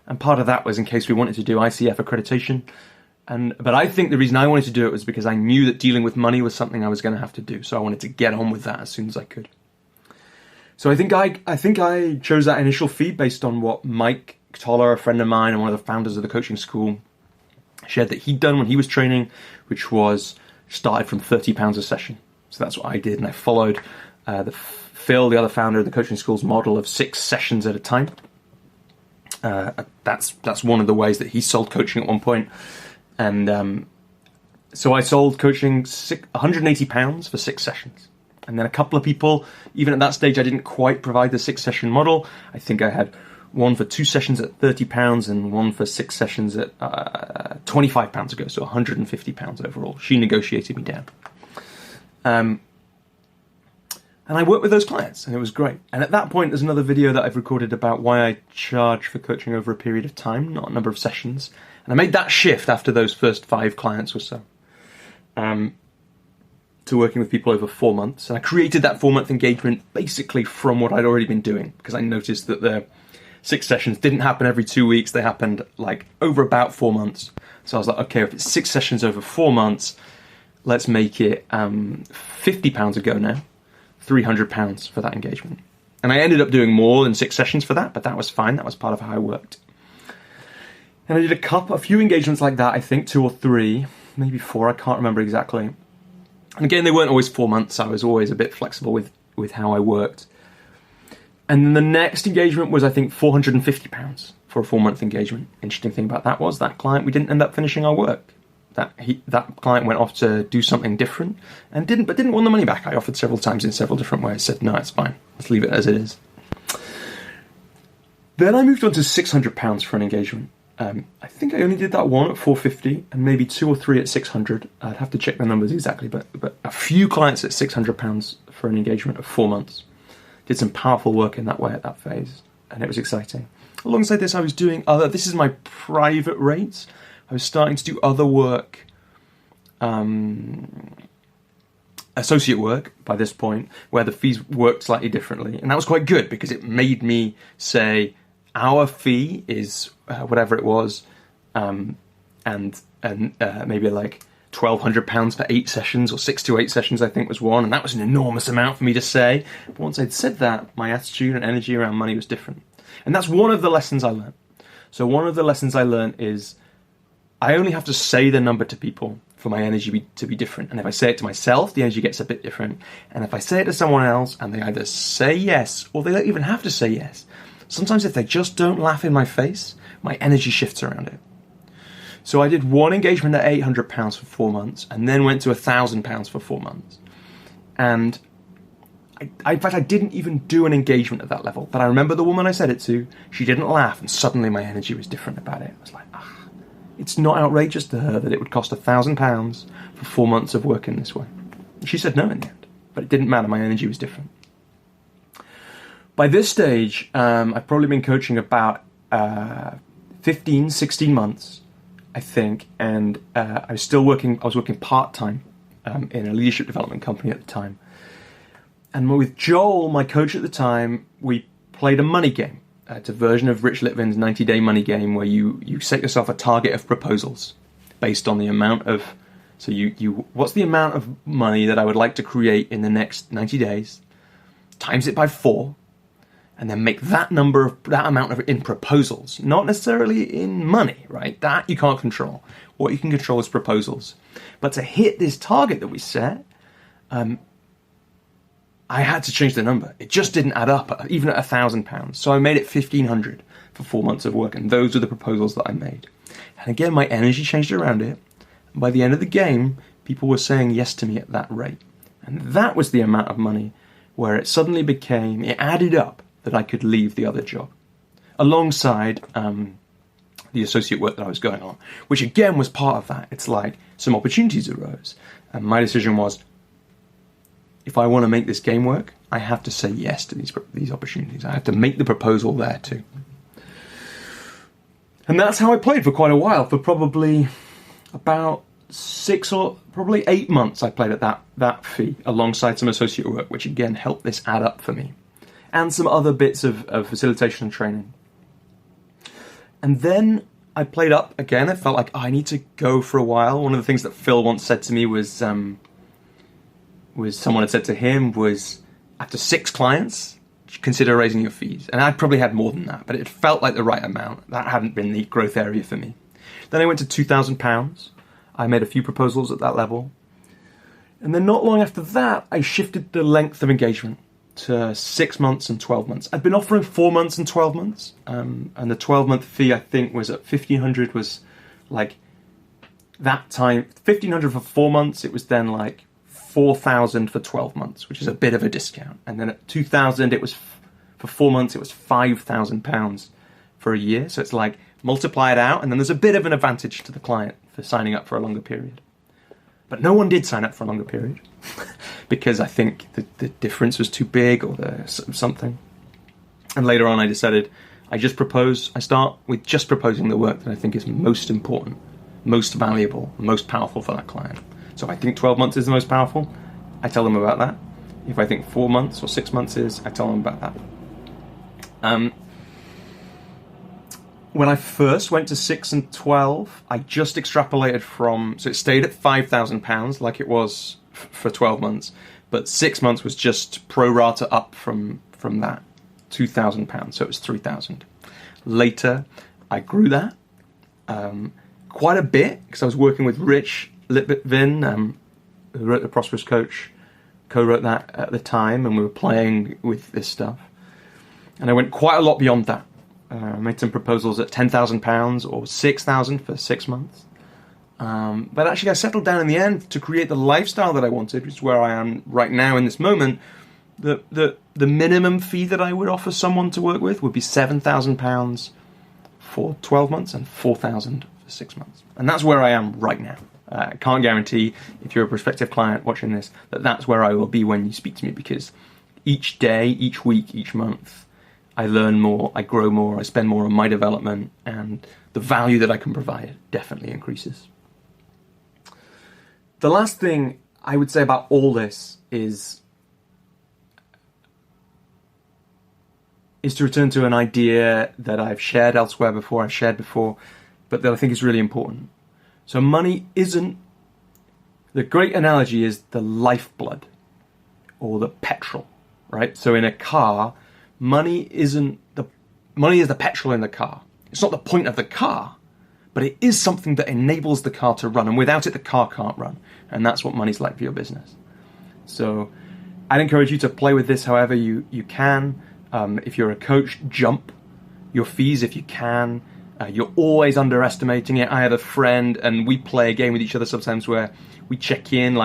And part of that was in case we wanted to do ICF accreditation. But I think the reason I wanted to do it was because I knew that dealing with money was something I was going to have to do. So I wanted to get on with that as soon as I could. So I think I chose that initial fee based on what Mike Toller, a friend of mine and one of the founders of the coaching school, shared that he'd done when he was training, which was started from £30 a session. So that's what I did, and I followed Phil, the other founder of the coaching school's model of 6 sessions at a time. That's one of the ways that he sold coaching at one point. And so I sold coaching £180 for 6 sessions. And then a couple of people, even at that stage, I didn't quite provide the 6-session model. I think I had one for 2 sessions at £30 and one for 6 sessions at £25 ago, so £150 overall. She negotiated me down. And I worked with those clients, and it was great. And at that point, there's another video that I've recorded about why I charge for coaching over a period of time, not a number of sessions. And I made that shift after those first 5 clients or so, to working with people over 4 months. And I created that 4-month engagement basically from what I'd already been doing, because I noticed that the 6 sessions didn't happen every 2 weeks. They happened like over about 4 months. So I was like, okay, if it's 6 sessions over 4 months, let's make it £50 a go now. £300 for that engagement. And I ended up doing more than 6 sessions for that, but that was fine. That was part of how I worked. And I did a few engagements like that, I think 2 or 3, maybe 4, I can't remember exactly. And again, they weren't always 4 months. I was always a bit flexible with how I worked. And then the next engagement was, I think, £450 for a 4-month engagement. Interesting thing about that was that client, we didn't end up finishing our work. That client went off to do something different and didn't want the money back. I offered several times in several different ways. Said, no, it's fine. Let's leave it as it is. Then I moved on to £600 for an engagement. I think I only did that one at £450 and maybe 2 or 3 at £600. I'd have to check the numbers exactly, but a few clients at £600 for an engagement of 4 months. Did some powerful work in that way at that phase, and it was exciting. Alongside this, I was doing this is my private rates. I was starting to do other work, associate work by this point, where the fees worked slightly differently. And that was quite good because it made me say, our fee is whatever it was, and maybe like £1,200 for 8 sessions, or 6 to 8 sessions, I think was one. And that was an enormous amount for me to say. But once I'd said that, my attitude and energy around money was different. And that's one of the lessons I learned. So one of the lessons I learned is, I only have to say the number to people for my energy to be different. And if I say it to myself, the energy gets a bit different. And if I say it to someone else and they either say yes or they don't even have to say yes, sometimes if they just don't laugh in my face, my energy shifts around it. So I did one engagement at £800 for 4 months and then went to £1,000 for 4 months. And in fact, I didn't even do an engagement at that level. But I remember the woman I said it to, she didn't laugh, and suddenly my energy was different about it. I was like, it's not outrageous to her that it would cost £1,000 for 4 months of work in this way. She said no in the end, but it didn't matter. My energy was different. By this stage, I've probably been coaching about 15, 16 months, I think, and I was working part-time in a leadership development company at the time. And with Joel, my coach at the time, we played a money game. It's a version of Rich Litvin's 90-day money game where you set yourself a target of proposals based on the amount of... So what's the amount of money that I would like to create in the next 90 days, times it by 4, and then make that amount in proposals, not necessarily in money, right? That you can't control. What you can control is proposals. But to hit this target that we set, I had to change the number. It just didn't add up, even at £1,000. So I made it 1,500 for 4 months of work, and those were the proposals that I made. And again, my energy changed around it. And by the end of the game, people were saying yes to me at that rate. And that was the amount of money where it suddenly it added up that I could leave the other job, alongside the associate work that I was going on, which again was part of that. It's like some opportunities arose, and my decision was, if I want to make this game work, I have to say yes to these opportunities. I have to make the proposal there too. And that's how I played for quite a while. For probably about 6 or probably 8 months, I played at that fee alongside some associate work, which again helped this add up for me, and some other bits of facilitation and training. And then I played up again. I felt like I need to go for a while. One of the things that Phil once said to me was someone had said to him was, after 6 clients, consider raising your fees. And I probably had more than that, but it felt like the right amount. That hadn't been the growth area for me. Then I went to £2,000. I made a few proposals at that level. And then not long after that, I shifted the length of engagement to 6 months and 12 months. I'd been offering 4 months and 12 months. And the 12-month fee, I think, was at £1,500, was like that time. £1,500 for 4 months, it was then like £4,000 for 12 months, which is a bit of a discount. And then at £2,000, it was for 4 months, it was £5,000 for a year. So it's like, multiply it out, and then there's a bit of an advantage to the client for signing up for a longer period. But no one did sign up for a longer period because I think the difference was too big or something. And later on I decided I start with just proposing the work that I think is most important, most valuable, most powerful for that client. So if I think 12 months is the most powerful, I tell them about that. If I think 4 months or 6 months is, I tell them about that. When I first went to 6 and 12, I just extrapolated so it stayed at £5,000 like it was for 12 months, but 6 months was just pro rata up from that, £2,000, so it was 3,000. Later, I grew that quite a bit because I was working with Rich Litvin, who wrote The Prosperous Coach, co-wrote that at the time, and we were playing with this stuff. And I went quite a lot beyond that. I made some proposals at £10,000 or £6,000 for 6 months. But actually I settled down in the end to create the lifestyle that I wanted, which is where I am right now in this moment. The minimum fee that I would offer someone to work with would be £7,000 for 12 months and £4,000 for 6 months. And that's where I am right now. I can't guarantee, if you're a prospective client watching this, that that's where I will be when you speak to me, because each day, each week, each month, I learn more, I grow more, I spend more on my development, and the value that I can provide definitely increases. The last thing I would say about all this is to return to an idea that I've shared elsewhere before, but that I think is really important. So money isn't, the great analogy is the lifeblood or the petrol, right? So in a car, money is the petrol in the car. It's not the point of the car, but it is something that enables the car to run, and without it the car can't run. And that's what money's like for your business. So I'd encourage you to play with this however you can. If you're a coach, jump your fees if you can. You're always underestimating it. I have a friend, and we play a game with each other sometimes where we check in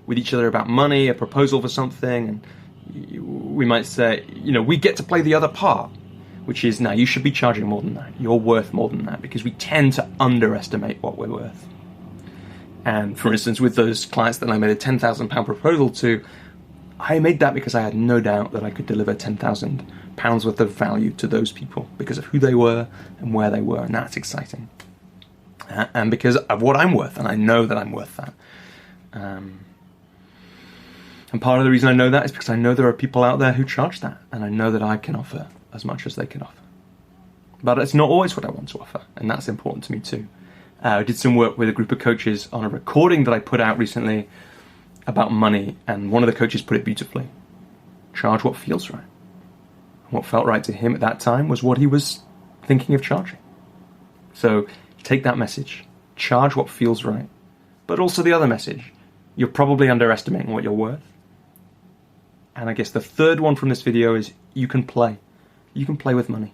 with each other about money, a proposal for something, and we might say, we get to play the other part, which is, now you should be charging more than that. You're worth more than that, because we tend to underestimate what we're worth. And for instance, with those clients that I made a £10,000 proposal to, I made that because I had no doubt that I could deliver £10,000 worth of value to those people because of who they were and where they were, and that's exciting. And because of what I'm worth, and I know that I'm worth that. And part of the reason I know that is because I know there are people out there who charge that, and I know that I can offer as much as they can offer. But it's not always what I want to offer, and that's important to me too. I did some work with a group of coaches on a recording that I put out recently about money, and one of the coaches put it beautifully. Charge what feels right. And what felt right to him at that time was what he was thinking of charging. So take that message, charge what feels right, but also the other message, you're probably underestimating what you're worth. And I guess the third one from this video is you can play. You can play with money.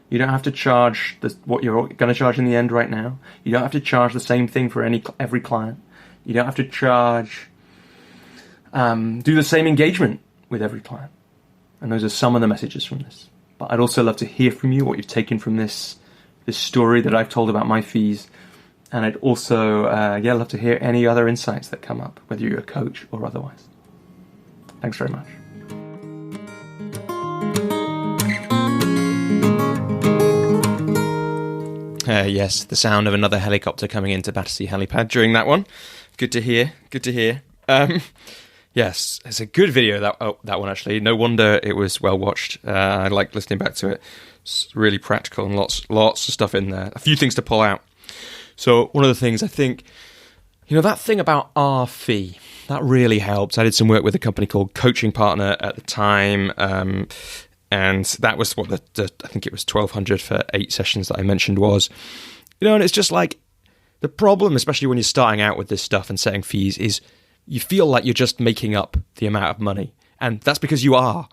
You don't have to charge what you're going to charge in the end right now. You don't have to charge the same thing for every client. You don't have to charge, do the same engagement with every client. And those are some of the messages from this. But I'd also love to hear from you, what you've taken from this story that I've told about my fees. And I'd also, love to hear any other insights that come up, whether you're a coach or otherwise. Thanks very much. Yes, the sound of another helicopter coming into Battersea Helipad during that one. Good to hear. Yes, it's a good video, that one actually. No wonder it was well watched. I like listening back to it. It's really practical and lots of stuff in there. A few things to pull out. So one of the things I think, that thing about our fee, that really helps. I did some work with a company called Coaching Partner at the time, and that was what I think it was $1,200 for 8 sessions that I mentioned was. And it's just like, the problem, especially when you're starting out with this stuff and setting fees, is you feel like you're just making up the amount of money. And that's because you are.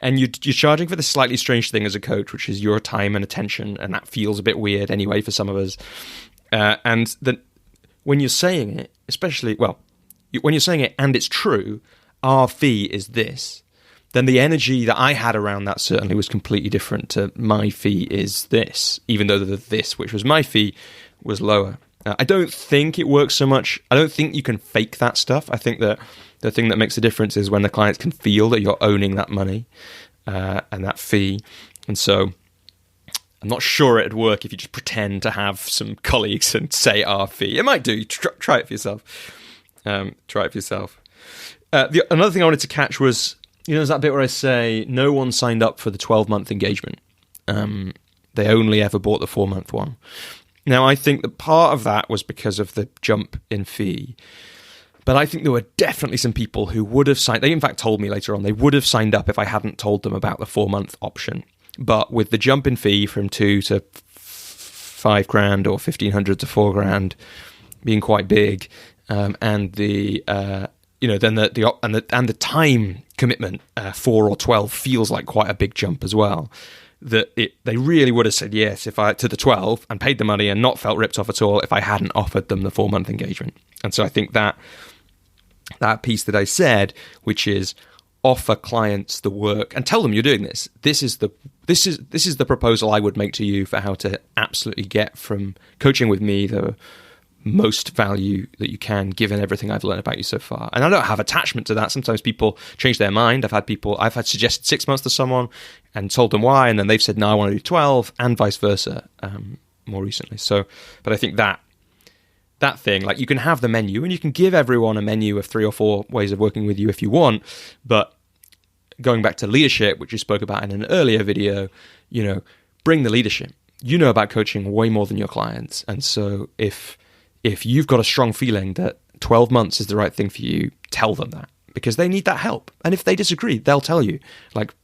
And you're charging for this slightly strange thing as a coach, which is your time and attention, and that feels a bit weird anyway for some of us. And that when you're saying it, when you're saying it and it's true, our fee is this, then the energy that I had around that certainly was completely different to my fee is this, even though the this, which was my fee, was lower. I don't think it works so much. I don't think you can fake that stuff. I think that the thing that makes a difference is when the clients can feel that you're owning that money and that fee. And so I'm not sure it'd work if you just pretend to have some colleagues and say our fee. It might do. Try it for yourself. Try it for yourself. Another thing I wanted to catch was, there's that bit where I say no one signed up for the 12-month engagement. They only ever bought the 4-month one. Now, I think that part of that was because of the jump in fee. But I think there were definitely some people who would have signed. They, in fact, told me later on they would have signed up if I hadn't told them about the 4-month option. But with the jump in fee from $2,000 to $5,000 or $1,500 to $4,000 being quite big, and the then the time commitment 4 or 12 feels like quite a big jump as well. They really would have said yes to the 12 and paid the money and not felt ripped off at all if I hadn't offered them the 4-month engagement. And so I think that piece that I said, which is offer clients the work and tell them you're doing this. This is the proposal I would make to you for how to absolutely get from coaching with me the most value that you can, given everything I've learned about you so far. And I don't have attachment to that. Sometimes people change their mind. I've had suggested 6 months to someone and told them why, and then they've said, no, I want to do 12, and vice versa, more recently. So, but I think that thing, like, you can have the menu and you can give everyone a menu of 3 or 4 ways of working with you if you want, but going back to leadership, which you spoke about in an earlier video, bring the leadership. You know about coaching way more than your clients. And so if you've got a strong feeling that 12 months is the right thing for you, tell them that, because they need that help. And if they disagree, they'll tell you. Like,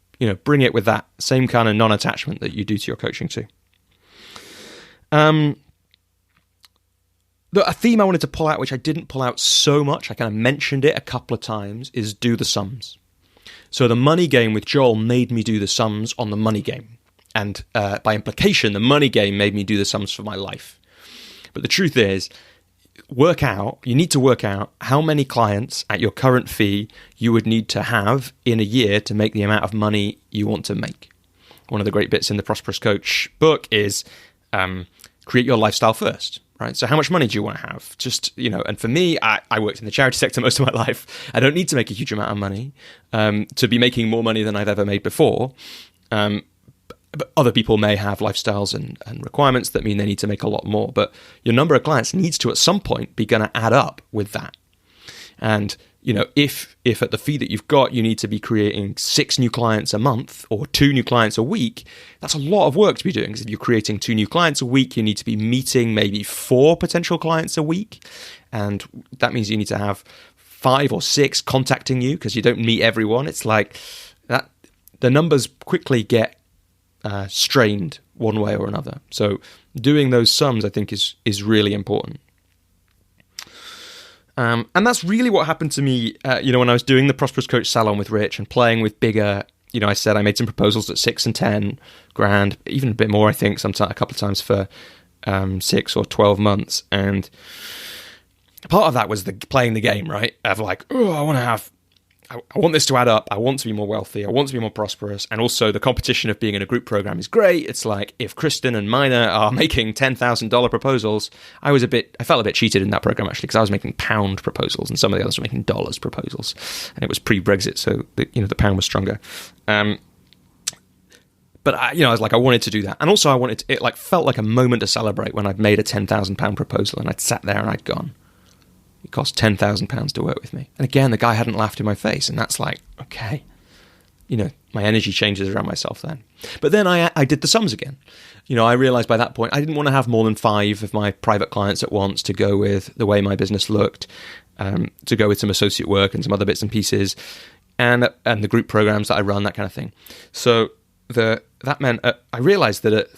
bring it with that same kind of non-attachment that you do to your coaching too. A theme I wanted to pull out, which I didn't pull out so much, I kind of mentioned it a couple of times, is do the sums. So the money game with Joel made me do the sums on the money game. And by implication, the money game made me do the sums for my life. But the truth is, you need to work out how many clients at your current fee you would need to have in a year to make the amount of money you want to make. One of the great bits in the Prosperous Coach book is create your lifestyle first, right? So how much money do you want to have? Just, and for me, I worked in the charity sector most of my life. I don't need to make a huge amount of money to be making more money than I've ever made before. But other people may have lifestyles and requirements that mean they need to make a lot more. But your number of clients needs to, at some point, be going to add up with that. And, if at the fee that you've got, you need to be creating 6 new clients a month or 2 new clients a week, that's a lot of work to be doing. Because if you're creating 2 new clients a week, you need to be meeting maybe 4 potential clients a week. And that means you need to have 5 or 6 contacting you because you don't meet everyone. It's like that. The numbers quickly get strained one way or another. So doing those sums, I think, is really important. And that's really what happened to me, when I was doing the Prosperous Coach Salon with Rich and playing with bigger, I said I made some proposals at 6 and 10 grand, even a bit more, I think, a couple of times for 6 or 12 months. And part of that was playing the game, right? Of like, I want this to add up. I want to be more wealthy. I want to be more prosperous. And also the competition of being in a group program is great. It's like if Kristen and Mina are making $10,000 proposals, I felt a bit cheated in that program actually, because I was making pound proposals and some of the others were making dollars proposals. And it was pre-Brexit, so the pound was stronger. But I was like, I wanted to do that. And also it felt like a moment to celebrate when I'd made a £10,000 proposal and I'd sat there and I'd gone, it cost £10,000 to work with me. And again, the guy hadn't laughed in my face. And that's like, okay, my energy changes around myself then. But then I did the sums again. I realized by that point, I didn't want to have more than 5 of my private clients at once to go with the way my business looked, to go with some associate work and some other bits and pieces, and the group programs that I run, that kind of thing. So that meant I realized that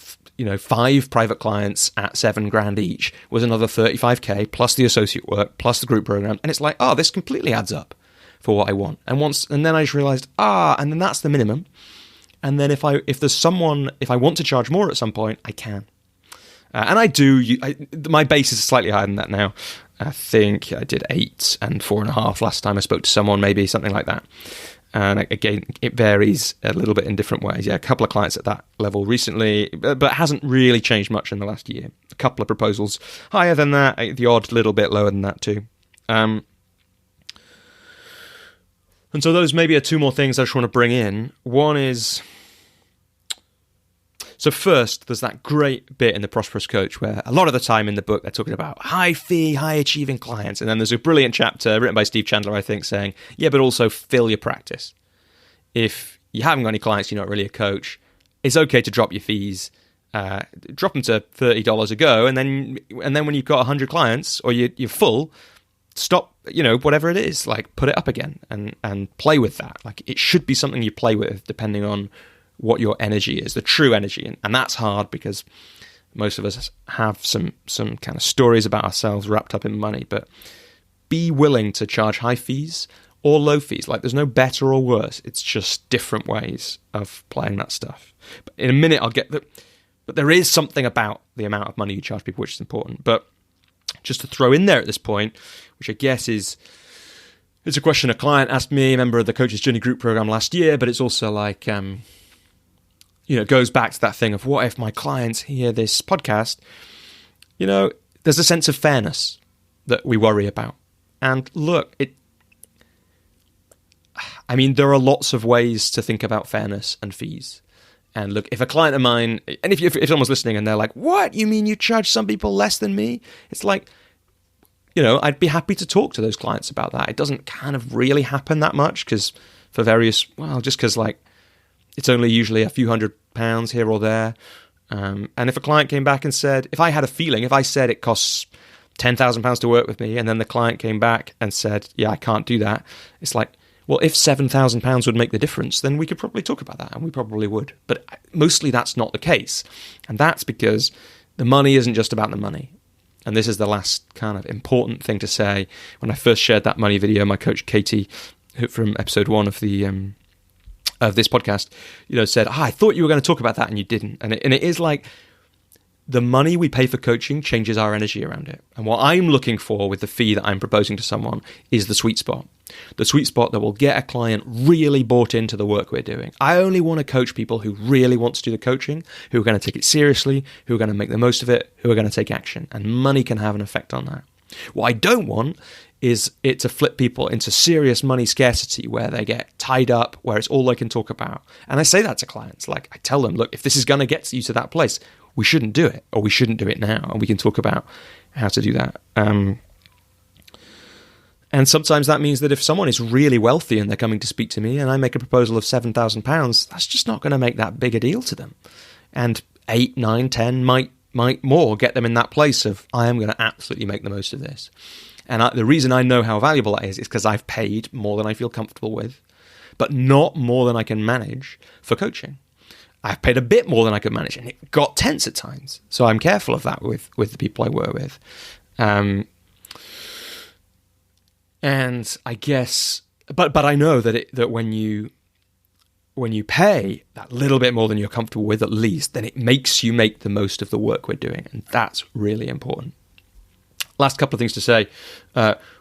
5 private clients at $7,000 each was another $35,000 plus the associate work plus the group program, and it's like, this completely adds up for what I want. And then I just realized, and then that's the minimum. And then if I want to charge more at some point, I can. And I do. My base is slightly higher than that now. I think I did 8 and 4.5 last time I spoke to someone, maybe something like that. And again, it varies a little bit in different ways. Yeah, a couple of clients at that level recently, but it hasn't really changed much in the last year. A couple of proposals higher than that, the odd little bit lower than that too. And so those maybe are two more things I just want to bring in. One is, so first, there's that great bit in The Prosperous Coach where a lot of the time in the book they're talking about high fee, high achieving clients. And then there's a brilliant chapter written by Steve Chandler, I think, saying, yeah, but also fill your practice. If you haven't got any clients, you're not really a coach, it's okay to drop your fees. Drop them to $30 a go. And then when you've got 100 clients or you're full, stop, whatever it is, like put it up again and play with that. Like it should be something you play with depending on what your energy is, the true energy. And that's hard because most of us have some kind of stories about ourselves wrapped up in money, but be willing to charge high fees or low fees. Like there's no better or worse. It's just different ways of playing that stuff. But in a minute, I'll get that. But there is something about the amount of money you charge people, which is important. But just to throw in there at this point, which I guess it's a question a client asked me, a member of the Coach's Journey group program last year, but it's also like, it goes back to that thing of what if my clients hear this podcast? There's a sense of fairness that we worry about. And look, there are lots of ways to think about fairness and fees. And look, if a client of mine, and if someone's listening and they're like, what, you mean you charge some people less than me? It's like, I'd be happy to talk to those clients about that. It doesn't kind of really happen that much because it's only usually a few £100 here or there. And if a client came back and said, if I said it costs £10,000 to work with me, and then the client came back and said, yeah, I can't do that. It's like, well, if £7,000 would make the difference, then we could probably talk about that, and we probably would. But mostly that's not the case. And that's because the money isn't just about the money. And this is the last kind of important thing to say. When I first shared that money video, my coach Katie, from episode 1 of this podcast, said, I thought you were going to talk about that and you didn't. And it is like the money we pay for coaching changes our energy around it. And what I'm looking for with the fee that I'm proposing to someone is the sweet spot. The sweet spot that will get a client really bought into the work we're doing. I only want to coach people who really want to do the coaching, who are going to take it seriously, who are going to make the most of it, who are going to take action. And money can have an effect on that. What I don't want is it to flip people into serious money scarcity where they get tied up, where it's all they can talk about. And I say that to clients. Like I tell them, look, if this is going to get you to that place, we shouldn't do it, or we shouldn't do it now. And we can talk about how to do that. And sometimes that means that if someone is really wealthy and they're coming to speak to me and I make a proposal of £7,000, that's just not going to make that big a deal to them. And 8, 9, 10 might more get them in that place of, I am going to absolutely make the most of this. And the reason I know how valuable that is because I've paid more than I feel comfortable with, but not more than I can manage for coaching. I've paid a bit more than I could manage, and it got tense at times. So I'm careful of that with the people I work with. And I guess, but I know that when you pay that little bit more than you're comfortable with, at least, then it makes you make the most of the work we're doing, and that's really important. Last couple of things to say.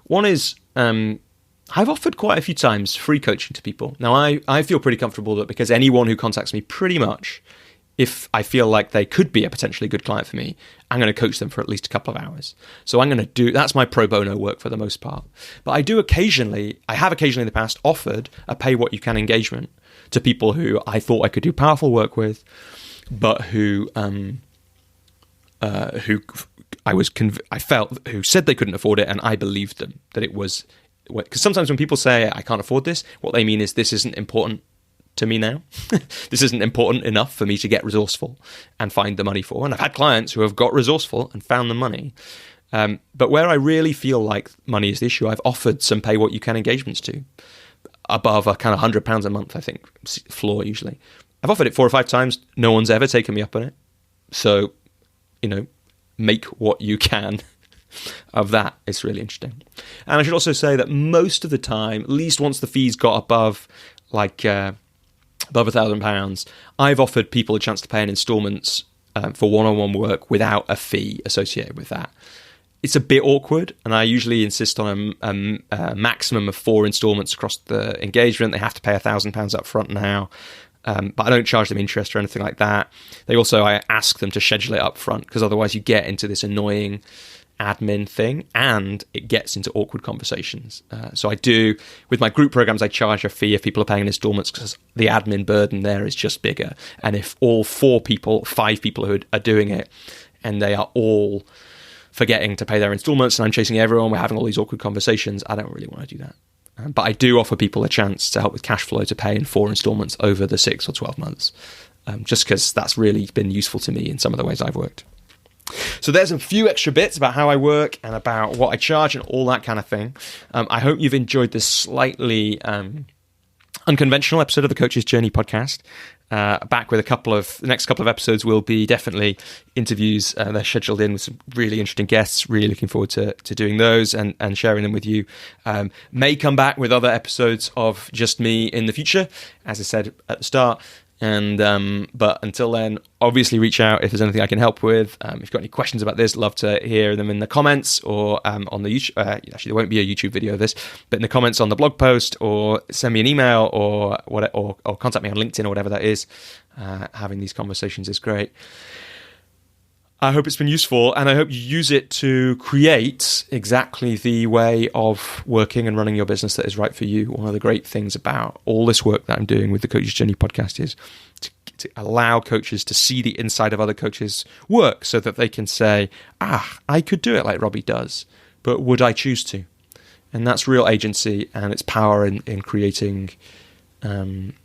One is I've offered quite a few times free coaching to people. Now, I feel pretty comfortable that because anyone who contacts me pretty much, if I feel like they could be a potentially good client for me, I'm going to coach them for at least a couple of hours. So that's my pro bono work for the most part. But I have occasionally in the past offered a pay what you can engagement to people who I thought I could do powerful work with, but who who said they couldn't afford it, and I believed them that it was. Because sometimes when people say I can't afford this, what they mean is this isn't important to me now. This isn't important enough for me to get resourceful and find the money for. And I've had clients who have got resourceful and found the money. But where I really feel like money is the issue, I've offered some pay what you can engagements to above a kind of £100 a month, I think, floor usually. I've offered it 4 or 5 times. No one's ever taken me up on it. So, make what you can of that. It's really interesting. And I should also say that most of the time, at least once the fees got above £1,000, I've offered people a chance to pay in installments for one-on-one work without a fee associated with that. it's a bit awkward, and I usually insist on a maximum of 4 installments across the engagement. They have to pay £1,000 up front now, but I don't charge them interest or anything like that. I ask them to schedule it up front, because otherwise you get into this annoying admin thing, and it gets into awkward conversations. So I do, with my group programs, I charge a fee if people are paying in installments, because the admin burden there is just bigger. And if all 5 people who are doing it, and they are all forgetting to pay their installments, and I'm chasing everyone, we're having all these awkward conversations, I don't really want to do that. But I do offer people a chance to help with cash flow to pay in 4 installments over the 6 or 12 months, just because that's really been useful to me in some of the ways I've worked. So there's a few extra bits about how I work and about what I charge and all that kind of thing. I hope you've enjoyed this slightly unconventional episode of the Coach's Journey podcast. Back with the next couple of episodes will be definitely interviews. They're scheduled in with some really interesting guests. Really looking forward to doing those and sharing them with you. May come back with other episodes of just me in the future, as I said at the start. But until then, obviously reach out if there's anything I can help with. If you've got any questions about this, love to hear them in the comments, or on the YouTube. Actually, there won't be a YouTube video of this, but in the comments on the blog post, or send me an email, or contact me on LinkedIn or whatever that is. Having these conversations is great. I hope it's been useful, and I hope you use it to create exactly the way of working and running your business that is right for you. One of the great things about all this work that I'm doing with the Coach's Journey podcast is to allow coaches to see the inside of other coaches' work, so that they can say, I could do it like Robbie does, but would I choose to? And that's real agency, and it's power in creating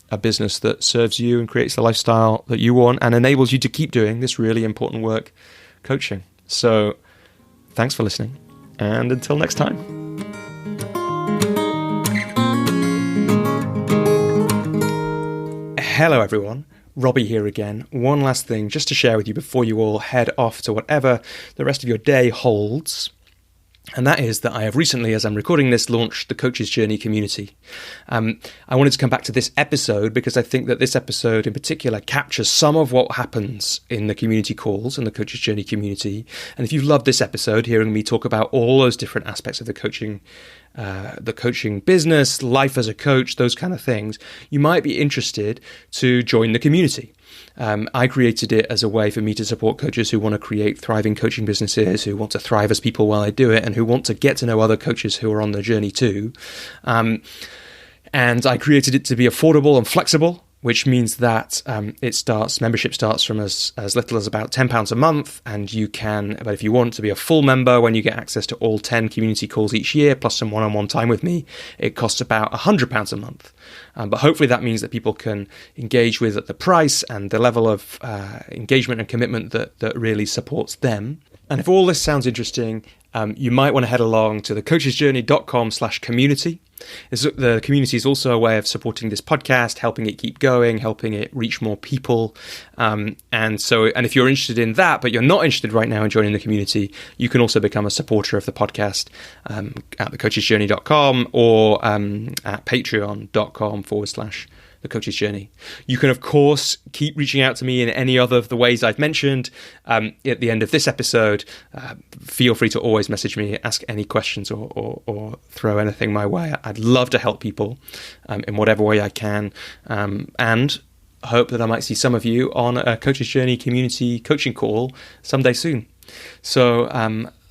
a business that serves you and creates the lifestyle that you want and enables you to keep doing this really important work, coaching. So thanks for listening, and until next time. Hello everyone, Robbie here again. One last thing just to share with you before you all head off to whatever the rest of your day holds. And that is that I have recently, as I'm recording this, launched the Coach's Journey community. I wanted to come back to this episode because I think that this episode in particular captures some of what happens in the community calls and the Coach's Journey community. And if you've loved this episode, hearing me talk about all those different aspects of the coaching business, life as a coach, those kind of things, you might be interested to join the community. I created it as a way for me to support coaches who want to create thriving coaching businesses, who want to thrive as people while they do it, and who want to get to know other coaches who are on their journey too. And I created it to be affordable and flexible, which means that membership starts from as little as about £10 a month, and but if you want to be a full member, when you get access to all 10 community calls each year, plus some one-on-one time with me, it costs about £100 a month. But hopefully that means that people can engage with at the price and the level of engagement and commitment that really supports them. And if all this sounds interesting, you might want to head along to thecoachesjourney.com/community. The community is also a way of supporting this podcast, helping it keep going, helping it reach more people. And if you're interested in that, but you're not interested right now in joining the community, you can also become a supporter of the podcast at thecoachesjourney.com or at patreon.com/The Coach's Journey. You can, of course, keep reaching out to me in any other of the ways I've mentioned. At the end of this episode, feel free to always message me, ask any questions, or throw anything my way. I'd love to help people in whatever way I can, and hope that I might see some of you on a Coach's Journey community coaching call someday soon. So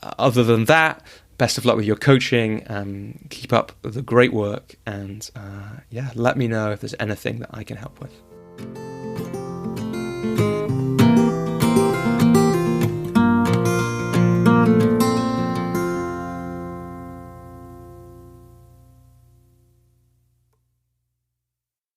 other than that, best of luck with your coaching. Keep up the great work, and let me know if there's anything that I can help with.